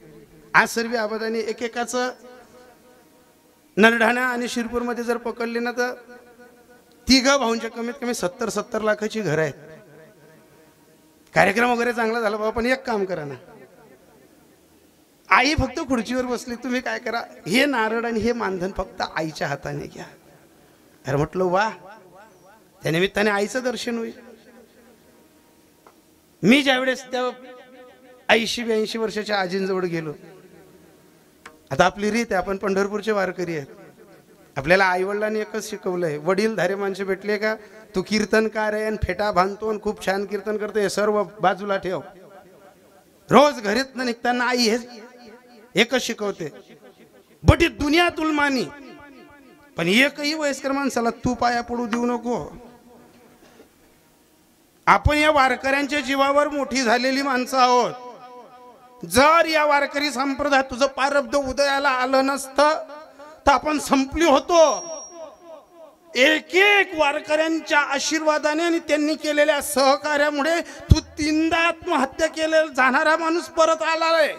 आज सर्व आबादाने एकेकाचं नरढाणा आणि शिरपूरमध्ये जर पकडले ना, तर 3 भाऊंच्या कमीत कमी 70-70 लाखाची घरं आहेत. कार्यक्रम वगैरे चांगला झाला बाबा, पण एक काम करा ना, आई फक्त खुर्चीवर बसली, तुम्ही काय करा, हे नारळ आणि हे मानधन फक्त आईच्या हाताने घ्या. अरे म्हटलं वा, त्या निमित्ताने आईचं दर्शन होईल. मी ज्यावेळेस त्या 80-82 वर्षाच्या आजींजवळ गेलो, आता आपली रीत आहे, आपण पंढरपूरचे वारकरी आहेत, आपल्याला आईवडिलांनी एकच शिकवलंय, वडील धारे माणसं भेटले का, तू कीर्तनकार आहे आणि फेटा बांधतो आणि खूप छान कीर्तन करतो, हे सर्व बाजूला ठेव. रोज घरीत निघताना आई हे एकच शिकवते, बटी दुनिया तुलमानी, पण एकही वयस्कर माणसाला तू पाया पडू देऊ नको. आपण या वारकऱ्यांच्या जीवावर मोठी झालेली माणसं आहोत. जर या वारकरी संप्रदायात तुझं प्रारब्ध उदयाला आलं नसतं तर आपण संपली होतो. एक एक वारकऱ्यांच्या आशीर्वादाने आणि त्यांनी केलेल्या सहकार्यामुळे तू 3दा आत्महत्या केलेला जाणारा माणूस परत आलाय.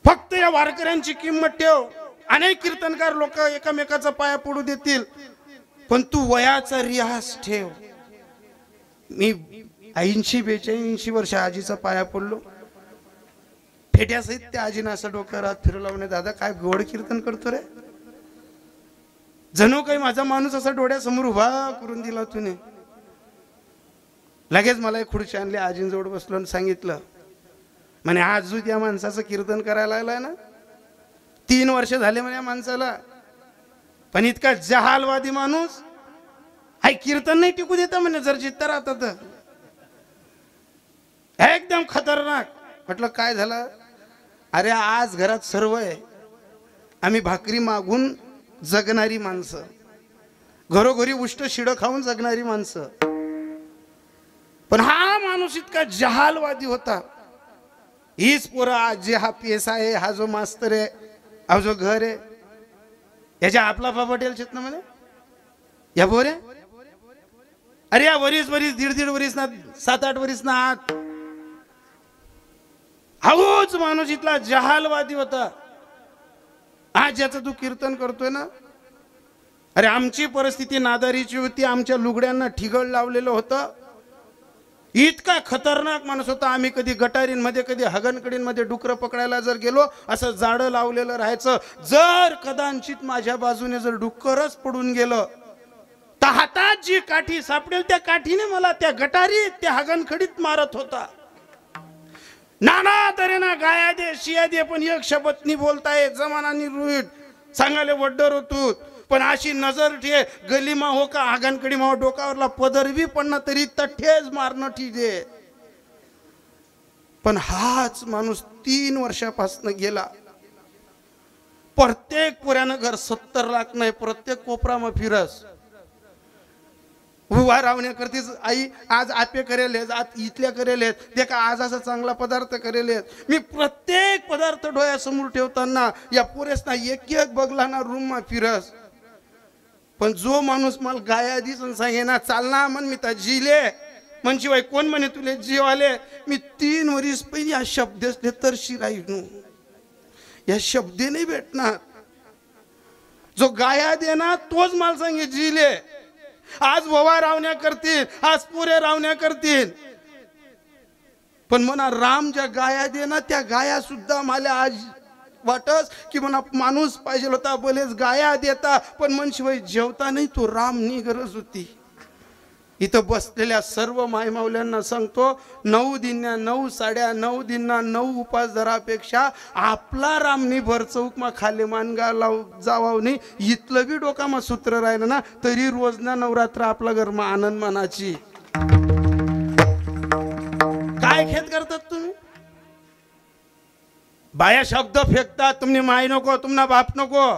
फक्त या वारकऱ्यांची किंमत ठेव. अनेक कीर्तनकार लोक एकमेकाचा पाया पडू देतील, पण तू वयाचा रियाज ठेव. मी 80-82 वर्ष आजीचा पाया पडलो, फेट्यासहित त्या आजीनं असं डोक्यावर हात फिरवला, म्हणे दादा काय गोड कीर्तन करतो रे, जणू काही माझा माणूस असा डोळ्यासमोर उभा करून दिला तुने. लगेच मला एक खुर्ची आणली, आजींजवळ बसलो आणि सांगितलं, म्हणे आज जो त्या माणसाचं कीर्तन करायला लागलाय ना, 3 वर्ष झाले म्हणे या माणसाला, पण इतका जहालवादी माणूस हाय, कीर्तन नाही टिकू देता म्हणे जर जिद्द राहतात तर, एकदम खतरनाक. म्हटलं काय झालं, अरे आज घरात सर्व आहे, आम्ही भाकरी मागून जगणारी माणसं, घरोघरी उष्ट शिड खाऊन जगणारी माणसं, पण हा माणूस माणूस इतका जहालवादी होता. हीच पोरं आज जे हा पेसा आहे, हा जो मास्तर आहे, हा जो घर आहे, याच्या आपला पटेल चेतनामध्ये या बोरे. अरे या वरीस दीड वरीस ना 7-8 वरीस ना आत हाच माणूस इथला जहालवादी होता. आज ज्याचं तू कीर्तन करतोय ना, अरे आमची परिस्थिती नादारीची होती, आमच्या लुगड्यांना ठिगळ लावलेलं होतं. इतका खतरनाक माणूस होता. आम्ही कधी गटारींमध्ये कधी हगनकडींमध्ये डुकरं पकडायला जर गेलो, असं जाडं लावलेलं राहायचं. जर कदाचित माझ्या बाजूने जर डुक्करच पडून गेलं तर हातात जी काठी सापडेल त्या काठीने मला त्या गटारीत त्या हगनखडीत मारत होता. नाना तऱ्हेना गाया दे शिया दे, पण एक शब्द नाही बोलताय. जमानानी रुईट सांगायला वड्डर होतो, पण अशी नजर ठे गलीमा हो का आगनकडी मा डोकावरला पदर बी पडणं तरी तठेच मारणं ठीक आहे. पण हाच माणूस 3 वर्षापासून गेला. प्रत्येक पुऱ्यानं घर 70 लाख नाही, प्रत्येक कोपरामा फिरस उभा राहण्याकरतीच आई आज आपे करेल, आज इथल्या करेल, ते का आज असा चांगला पदार्थ करेल. मी प्रत्येक पदार्थ डोळ्यासमोर ठेवताना या पुरेसना एक बगला ना रूम मा फिरस. पण जो माणूस मला गाया दिसून सांगे ना चालना मन मी तर जिले मन शिवाय कोण म्हणे तुले जीवाले. मी 3 वर्ष पहिली या शब्दच तर शिराईनो या शब्दे नाही भेटणार. जो गाया दे ना तोच मला सांगे जिले. आज ववा रावण्या करतील, आज पुरे रावण्या करतील, पण म्हणा राम ज्या गाया दे ना त्या गाया सुद्धा मला आज वाटस की म्हणा माणूस पाहिजे होता. बोलेच गाया देता पण मनशिवाय जेवता नाही, तो राम नी गरज होती. इथं बसलेल्या सर्व मायमावल्यांना सांगतो, 9 दिन्या 9 साड्या 9 दिना 9 उपास धरापेक्षा आपला रामनी भर चौक मा खाले मानगा लाव जावाव नाही. इथलं बी डोकामा सूत्र राहिलं ना तरी रोजना नवरात्र आपला घरमा आनंद मानाची. काय खेत करतात तुम्ही? बाया शब्द फेकतात. तुमने माय नको, तुमना बाप नको,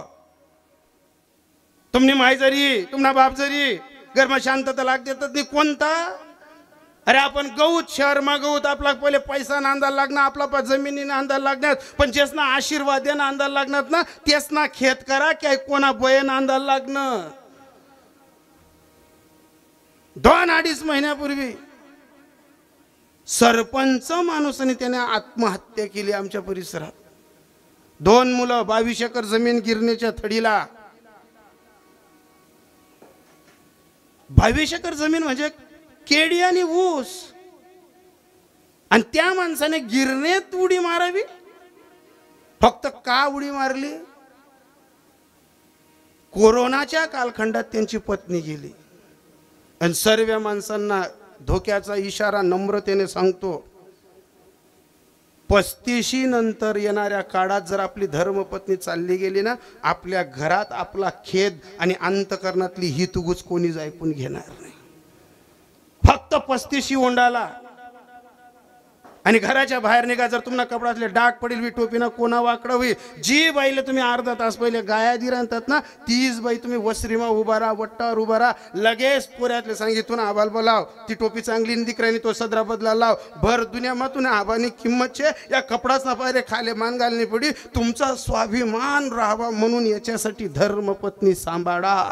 तुमने माय जरी तुमना बाप जरी घरमा शांतता लाग देतात नाही. कोणता? अरे आपण गौत शहर मा गौत आपला पहिले पैसा नांदायला लागणार, आपला जमिनी नांदायला लागणार, पण जेच ना आशीर्वाद नांदायला लागणार ना तेच ना खेत करा काय कोणा बये नांदायला लागणार. 2-2.5 महिन्यापूर्वी सरपंच माणूसाने त्याने आत्महत्या केली आमच्या परिसरात. 2 मुलं 22 एकर जमीन गिरणीच्या थडीला. 22 एकर जमीन म्हणजे केडी आणि ऊस, आणि त्या माणसाने गिरणीत उडी मारावी. फक्त का उडी मारली? कोरोनाच्या कालखंडात त्यांची पत्नी गेली. आणि सर्व माणसांना धोक्याचा इशारा नम्रतेने सांगतो, 35 नंतर येणाऱ्या काळात जर आपली धर्मपत्नी चालली गेली ना, आपल्या घरात आपला खेद आणि अंतकरणातली हितगुज कोणीच ऐकून घेणार नाही. फक्त 35 ओंडाला आणि घराच्या बाहेर निघा, जर तुम्हाला कपडातले डाग पडेल बी टोपीना कोणा वाकडा होईल. जी बाईला तुम्ही अर्धा तास पहिले गाया दी राहतात ना तीच बाई तुम्ही वसरीमा उभा राहा, वट्टावर उभा राहा, लगेच पुऱ्यातले सांगितून आबाल बोलाव, ती टोपी चांगली दिकरानी तो सदरा बदला लाव. भर दुनियामातून आबानी किंमतचे या कपडाचा पायरे खाले मान घालणे पडी. तुमचा स्वाभिमान राहावा म्हणून याच्यासाठी धर्मपत्नी सांभाळा.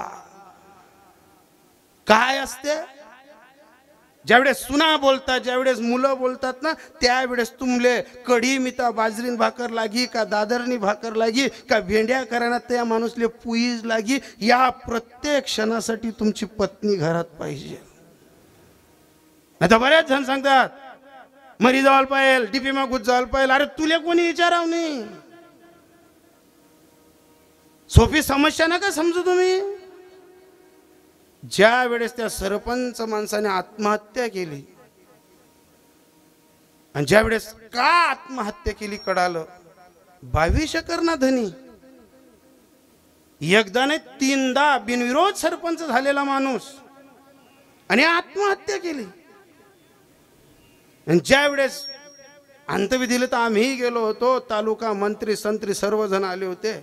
काय असते? ज्यावेळेस सुना बोलतात, ज्यावेळेस मुलं बोलतात ना त्यावेळेस तुमले कढी मिता बाजरीन भाकर लागी का दादरनी भाकर लागी का भेंड्या करायला त्या माणूसले पुईज लागी. या प्रत्येक क्षणासाठी तुमची पत्नी घरात पाहिजे. आता बरेच जण सांगतात मरी जावाल पाहिजे, डीपी मा गुज जावाल पाहिजे. अरे तुले कोणी विचाराव नाही. सोपी समस्या नका समजू तुम्ही. ज्या वेळेस त्या सरपंच माणसाने आत्महत्या केली आणि ज्या वेळेस का आत्महत्या केली कळालं, 22 एकर ना धनी, एकदा नाही 3दा बिनविरोध सरपंच झालेला माणूस आणि आत्महत्या केली. आणि ज्या वेळेस अंतविधीला तर आम्ही गेलो होतो, तालुका मंत्री संत्री सर्वजण आले होते.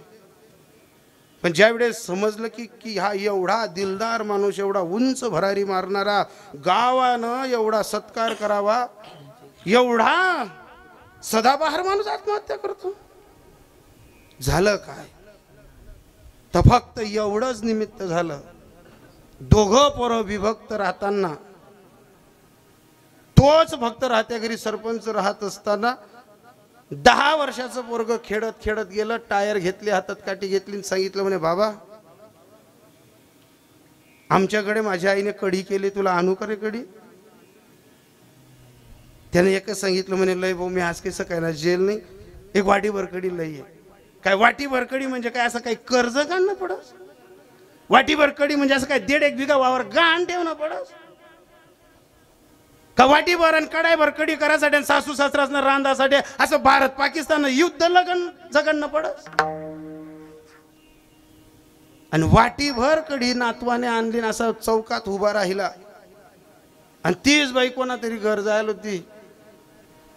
पण ज्या वेळेस समजलं की हा एवढा दिलदार माणूस, एवढा उंच भरारी मारणारा, गावानं एवढा सत्कार करावा, एवढा सदाबहार माणूस आत्महत्या करतो, झालं काय? तर फक्त एवढंच निमित्त झालं, दोघं पोरं विभक्त राहताना, तोच फक्त राहत्या घरी सरपंच राहत असताना 10 वर्षाचं पोरग खेळत खेळत गेलं, टायर घेतली, हातात काठी घेतली, सांगितलं म्हणे बाबा आमच्याकडे माझ्या आईने कढी केली, तुला आणू का रे कढी? त्याने एकच सांगितलं म्हणे लय भाऊ मी आज काही सकाळला जेल नाही, एक वाटीभर कढी लई आहे. काय वाटीभर कढी म्हणजे काय असं काही कर्ज काढणं पडस? वाटीभर कढी म्हणजे असं काय 1.5 बिघा वावर गाण ठेवणं पडस का? वाटीभर आणि कडाईभर कढी करायसाठी सासू सासरासनं रांधासाठी असं भारत पाकिस्तान युद्ध जगणं पडस? आणि वाटीभर कढी नातवाने आणली, असं चौकात उभा राहिला आणि तीच बाई कोणा तरी घर जायला होती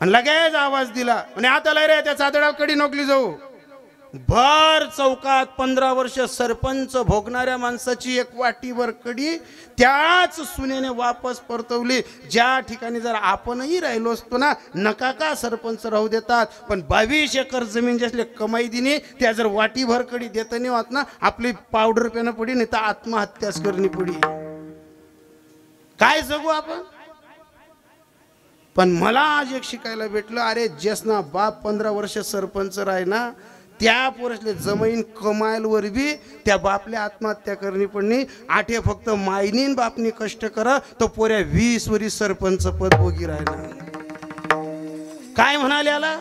आणि लगेच आवाज दिला म्हणे आता लय रे त्या चादड्यावर कढी नोकली जाऊ. भर चौकात 15 वर्ष सरपंच भोगणाऱ्या माणसाची एक वाटीभर कढी त्याच सुनेने वापस परतवली. ज्या ठिकाणी जर आपणही राहिलो असतो ना, नका का सरपंच राहू देतात, पण 22 एकर जमीन ज्यासले कमाई दिनी त्या जर वाटीभर कढी देत नाही होत ना, आपली पावडर पेनं पडी, नाही तर आत्महत्याच करणी पडी. काय जगू आपण? पण मला आज एक शिकायला भेटलं, अरे ज्यासना बाप 15 वर्ष सरपंच राही ना, त्या पोरसले जमीन कमायलवर बी त्या बापले आत्महत्या करणी पडणी. आठे फक्त मायनीन बापनी कष्ट करा, तो पोऱ्या 20 वरी सरपंच पद भोगी राहिला. काय म्हणाले याला?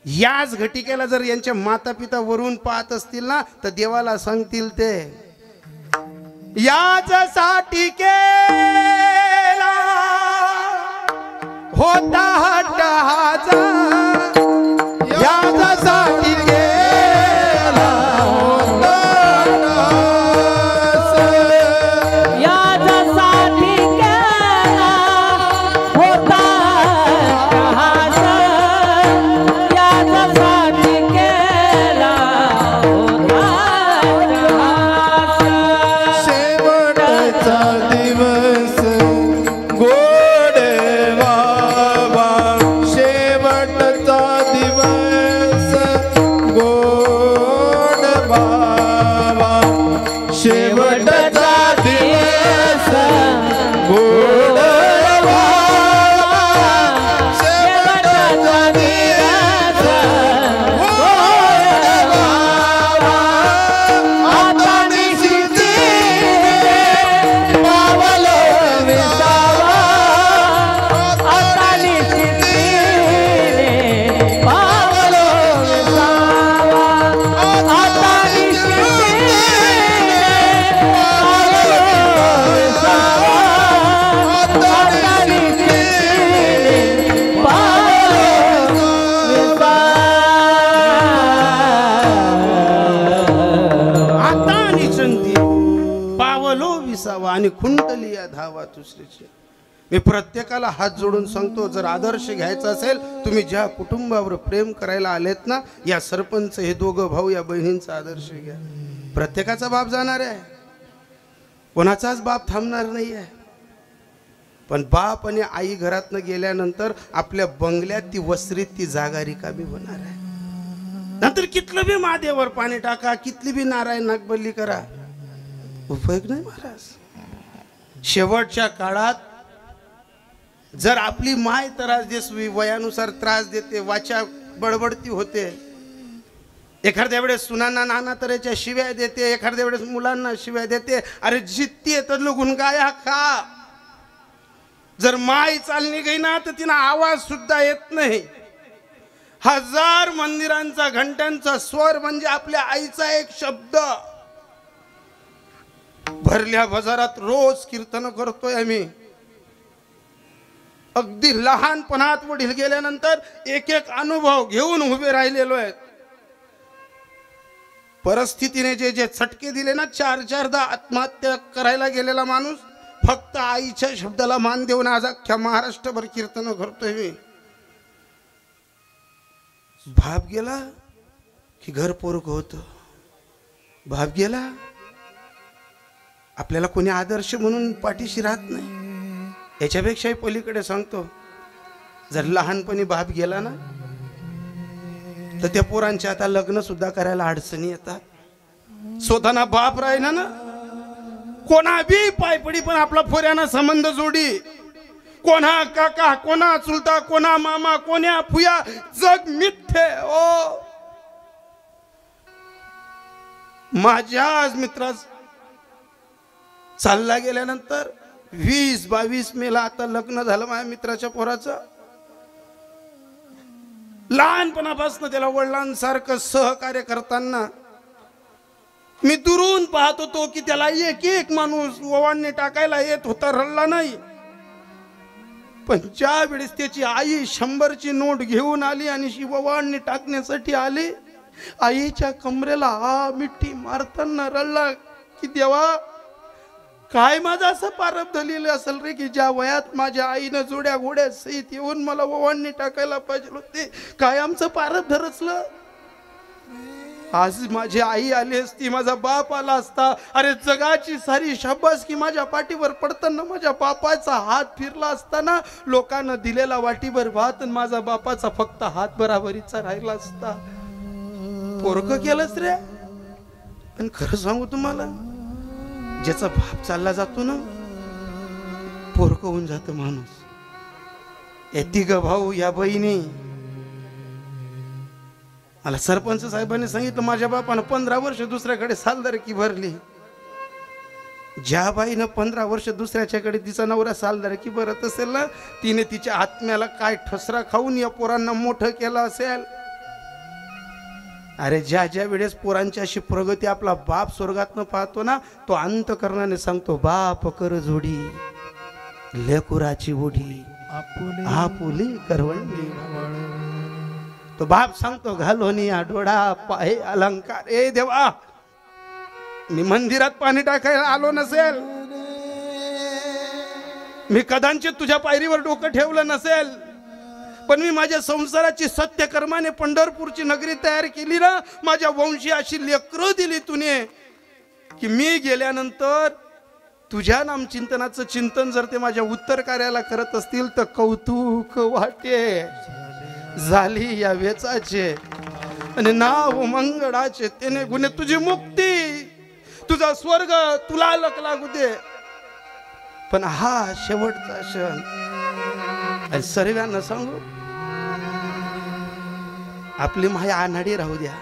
याच घटिकेला जर यांच्या माता पिता वरून पाहत असतील ना, तर देवाला सांगतील ते याच्यासाठी केला होता हट्टाचा, याच्यासाठी केला होता, याच्यासाठी केला होता, याच्यासाठी केला होता. शेवटचा दिवस गोड बाबा, शेवटचा दिवस गोड बाबा, शेवटचा दिवस गोड बाबा, शेवटचा दिवस गोड बाबा. आता निशिती पावलो विसावा, आता निशिती पावलो विसावा, आता निशिती पावलो विसावा, आता निशिती पावलो विसावा. आता निचंती पावलो विसावा आणि खुंटली या धावा दुसरीची. मी प्रत्येकाला हात जोडून सांगतो, जर आदर्श घ्यायचा असेल, तुम्ही ज्या कुटुंबावर प्रेम करायला आलेत ना, या सरपंच हे दोघं भाऊ या बहिणींचा आदर्श घ्या. प्रत्येकाचा बाप जाणार आहे, कोणाचाच बाप थांबणार नाही आहे. पण बाप आणि आई घरातनं गेल्यानंतर आपल्या बंगल्यात ती वस्त्रीत ती जागा रिकामी होणार आहे. नंतर कितलं बी महादेवावर पाणी टाका, कितली बी नारायण नागबल्ली करा, उपयोग नाही महाराज. शेवटच्या काळात जर आपली माय त्रास देसवी, वयानुसार त्रास देते, वाचा बडबडती होते, एखाद्या वेळेस सुनांना नाना तऱ्हेच्या शिव्या देते, एखाद्या वेळेस मुलांना शिव्या देते, अरे जित्ती तर गुण गाया खा. जर माय चालली गई ना, तर तिला आवाज सुद्धा येत नाही. 1000 मंदिरांचा घंटांचा स्वर म्हणजे आपल्या आईचा एक शब्द. भरल्या बाजारात रोज कीर्तन करतोय आम्ही. अगदी लहानपणात वडील गेल्यानंतर एक एक अनुभव घेऊन उभे राहिलेलो आहेत. परिस्थितीने जे जे चटके दिले ना, 4-4दा आत्महत्या करायला गेलेला माणूस फक्त आईच्या शब्दाला मान देऊन आज अख्ख्या महाराष्ट्रभर कीर्तन करतोय मी. भाप गेला की घर पोरक होतं. बाप गेला, आपल्याला कोणी आदर्श म्हणून पाठीशी राहत नाही. याच्यापेक्षाही पलीकडे सांगतो, जर लहानपणी बाप गेला ना तर त्या पोरांच्या आता लग्न सुद्धा करायला अडचणी येतात. स्वतःना बाप राहिना ना, कोणा बी पायपडी पण आपला पोऱ्याना संबंध जोडी, कोणा काका, कोणा चुलता, कोणा मामा, कोण्या फुया, जग मिथ्ये. ओ माझ्या आज मित्रास चालला गेल्यानंतर 20-22 मेला आता लग्न झालं माझ्या मित्राच्या पोराचं. लहानपणापासून त्याला वडिलांसारखं सहकार्य करताना मी दुरून पाहत होतो की त्याला एक एक माणूस ओवाळणी टाकायला येत होता, रडला नाही. पण ज्या वेळेस त्याची आई 100ची नोट घेऊन आली आणि ओवाळणी टाकण्यासाठी आली, आईच्या कमरेला मिठी मारताना रडला की देवा, काय माझं असं प्रारब्ध लिहिलं असेल रे की ज्या वयात माझ्या आईनं जोड्या घोड्या सहित येऊन मला ओवाळणी टाकायला पाहिजे होते, काय आमचं प्रारब्ध रचलं. आज माझी आई आली असती, माझा बाप आला असता, अरे जगाची सारी शाबासकी माझ्या पाठीवर पडताना माझ्या बापाचा हात फिरला असताना लोकांना दिलेला वाटीभर भात आणि माझा बापाचा फक्त हात बराबरीचा राहिला असता. पोरकं केलंच रे. पण खरं सांगू तुम्हाला, ज्याचा बाप चालला जातो ना, पोरकं होऊन जातं माणूस. या तिघ भाऊ, या बहिणी, मला सरपंच साहेबांनी सांगितलं माझ्या बापानं 15 वर्ष दुसऱ्याकडे सालदारकी भरली. ज्या बाईनं 15 वर्ष दुसऱ्याच्याकडे तिचा नवरा सालदारकी भरत असेल ना, तिने तिच्या आत्म्याला काय ठसरा खाऊन या पोरांना मोठं केलं असेल. अरे ज्या ज्या वेळेस पोरांची अशी प्रगती आपला बाप स्वर्गातनं पाहतो ना, तो अंतकरणाने सांगतो, बाप कर जोडी लेकुराची ओढी आपुली करवंडी. तो बाप सांगतो, घालोनिया डोळा पाहे अलंकार. ए देवा, मी मंदिरात पाणी टाकायला आलो नसेल, मी कदाचित तुझ्या पायरीवर डोकं ठेवलं नसेल, पण मी माझ्या संसाराची सत्य कर्माने पंढरपूरची नगरी तयार केली ना, माझ्या वंशी अशी लेकरं दिली तुने की मी गेल्यानंतर तुझ्या नामचिंतनाचं चिंतन जर ते माझ्या उत्तर कार्याला करत असतील तर कौतुक वाटे. झाली या वेचाचे आणि नाव मंगळाचे, त्याने गुन्हे तुझी मुक्ती, तुझा स्वर्ग तुला लक लागू दे. पण हा शेवटचा क्षण. आणि सर्वांना सांगू, आपली माया अनाडी राहू द्या,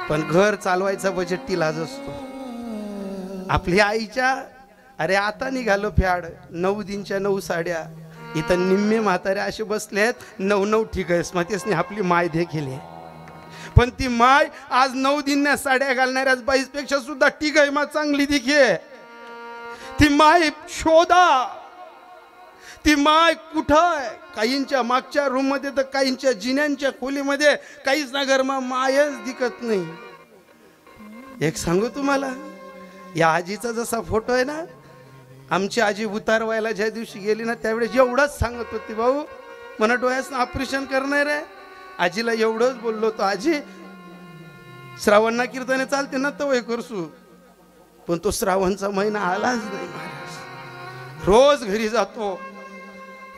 पण घर चालवायचा बजेट तिलाच असतो. आपल्या आईच्या, अरे आता निघालो फॅड, 9 दिनच्या 9 साड्या, इथं निम्मे म्हातारे असे बसलेत, 9 ठीक आहे स्मतेसने आपली माय देखील आहे. पण ती माय आज 9 दिन्या साड्या घालणाऱ्या बाईसपेक्षा सुद्धा ठीक आहे मा चांगली दिखे. ती माय शोधा, ती माय कुठं आहे? काहींच्या मागच्या रूम मध्ये तर काहींच्या जिन्यांच्या खोलीमध्ये, काहीच ना घरमा मायच दिसत नाही. एक सांगू तुम्हाला, या आजीचा जसा फोटो आहे ना, आमची आजी उतारवायला ज्या दिवशी गेली ना, त्यावेळेस एवढंच सांगत होती, भाऊ मला डोळ्याचं ऑपरेशन करणार आहे. आजीला एवढंच बोललो होतो, आजी श्रावणना कीर्तने चालते ना तवय करसू, पण तो श्रावणचा महिना आलाच नाही महाराज. रोज घरी जातो,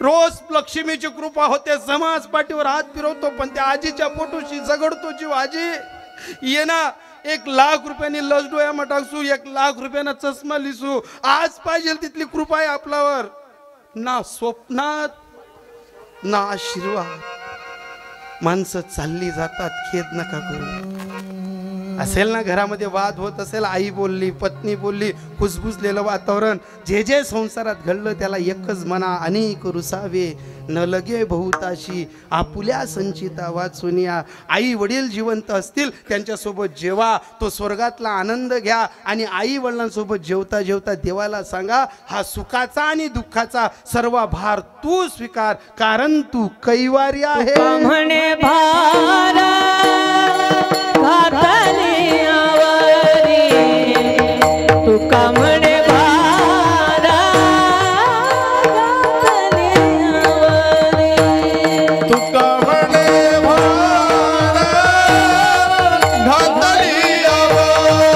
रोज लक्ष्मीची कृपा होते, समाज पाठीवर हात फिरवतो, पण त्या आजीच्या पोटोशी झगडतो जीव. आजी ये ना, 1 लाख रुपयांनी लस डोळ्यामा टाकसू, 1 लाख रुपयांना चष्मा लिसू, आज पाहिजे तिथली कृपा आहे आपल्यावर. ना स्वप्नात ना आशीर्वाद. माणसं चालली जातात, खेद नका करू. असेल ना घरामध्ये वाद होत असेल, आई बोलली, पत्नी बोलली, कुजबुजलेलं वातावरण, जे जे संसारात घडलं त्याला एकच म्हणा, अनेक रुसावे न लगे बहुताशी आपुल्या संचिता वाचुनिया. आई वडील जिवंत असतील त्यांच्यासोबत जेवा, तो स्वर्गातला आनंद घ्या. आणि आई वडिलांसोबत जेवता जेवता देवाला सांगा, हा सुखाचा आणि दुःखाचा सर्व भार तू स्वीकार, कारण तू कैवारी आहे. म्हणे भार घातली आवरी, तुका म्हणे भार घातली आवरी, तुका म्हणे भार घातली आवरी,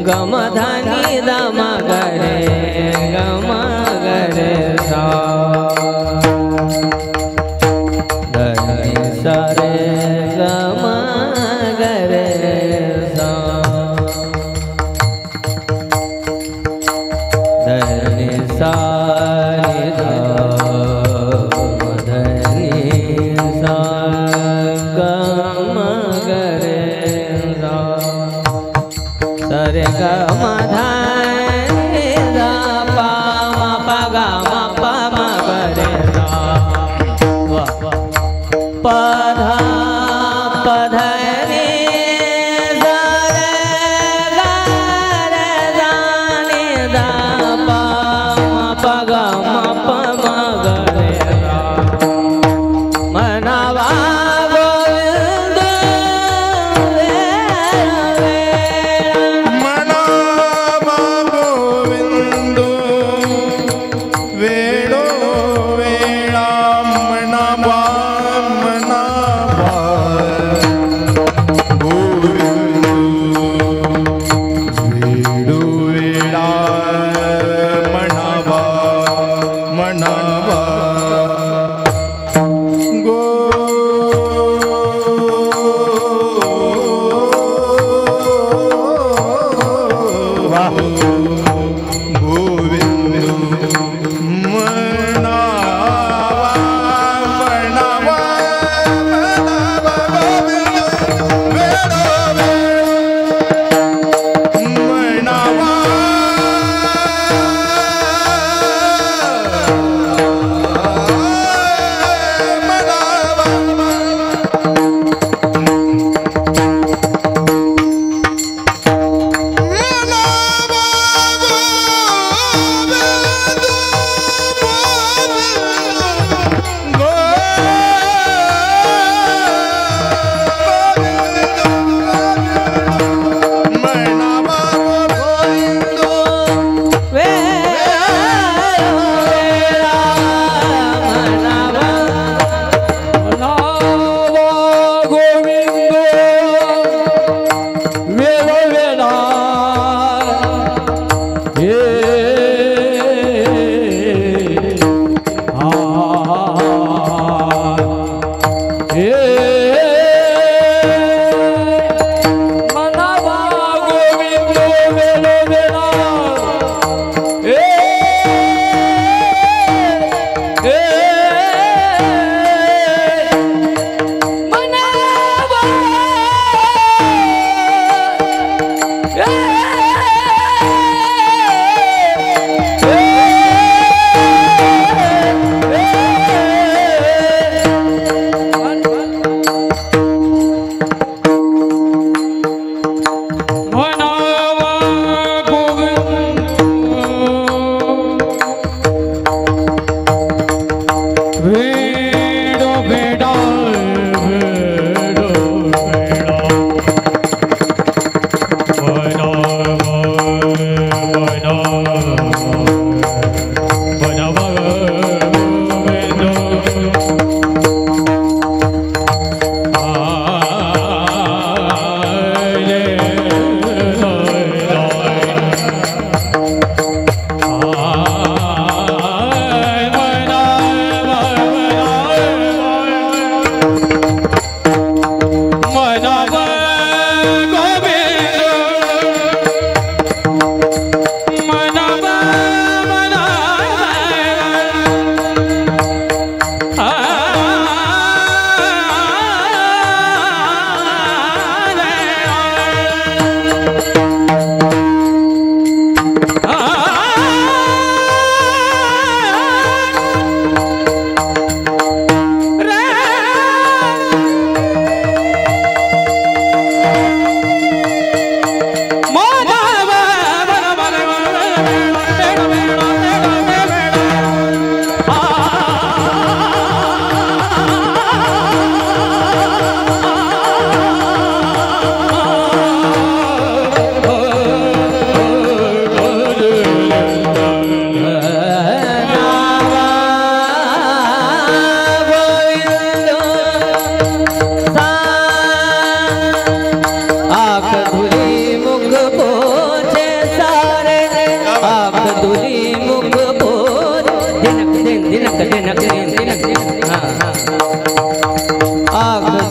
गम धनी दम गरे गम गरे सा धनी सरे गम गरे सा धनी सा धनी सा गम गरे सा सरे गम धनी सा पा मा पा गा मा पा मा गरे सा पधा पधनी सरे गा रे दा नि दा पा मा पा गा मा पा मा गरे सा मनवा गोविंद मनावा गोविंद वेळो वेळा मनावा मनावा गोविंद वेळो वेळा मनावा मनावा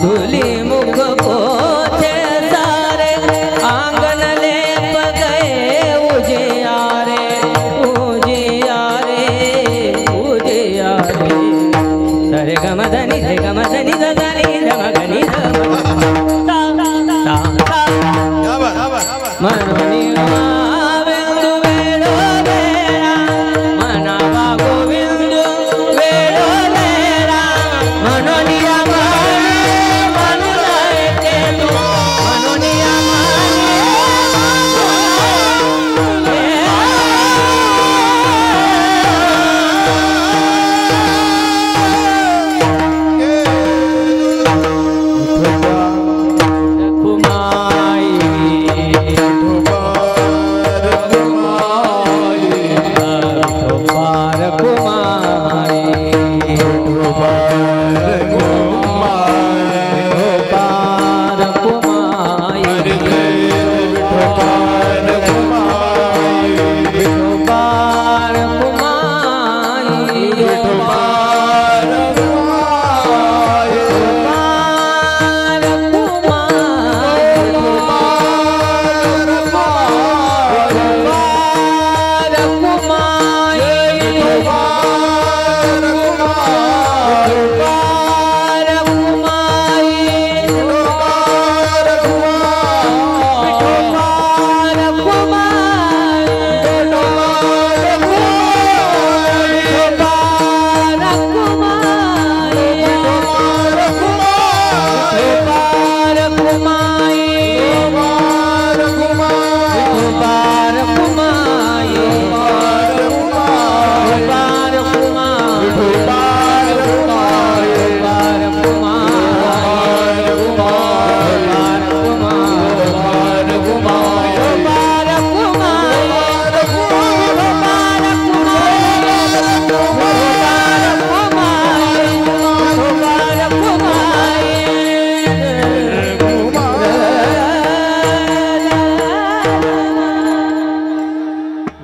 धूली मुख पोछे सारे आंगन लेप गए उजियारे उजियारे उजियारे सरे गमधनि रे गमधनि दधनि धमगनि मनोनी गोविंदु वेड़ो बेरा मनावा गोविंदु वेड़ो बेरा मनोनिया माने मनु लाए के तू मनोनिया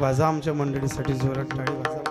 वाजा आमच्या मंडळीसाठी जोरात टाळी वाजा.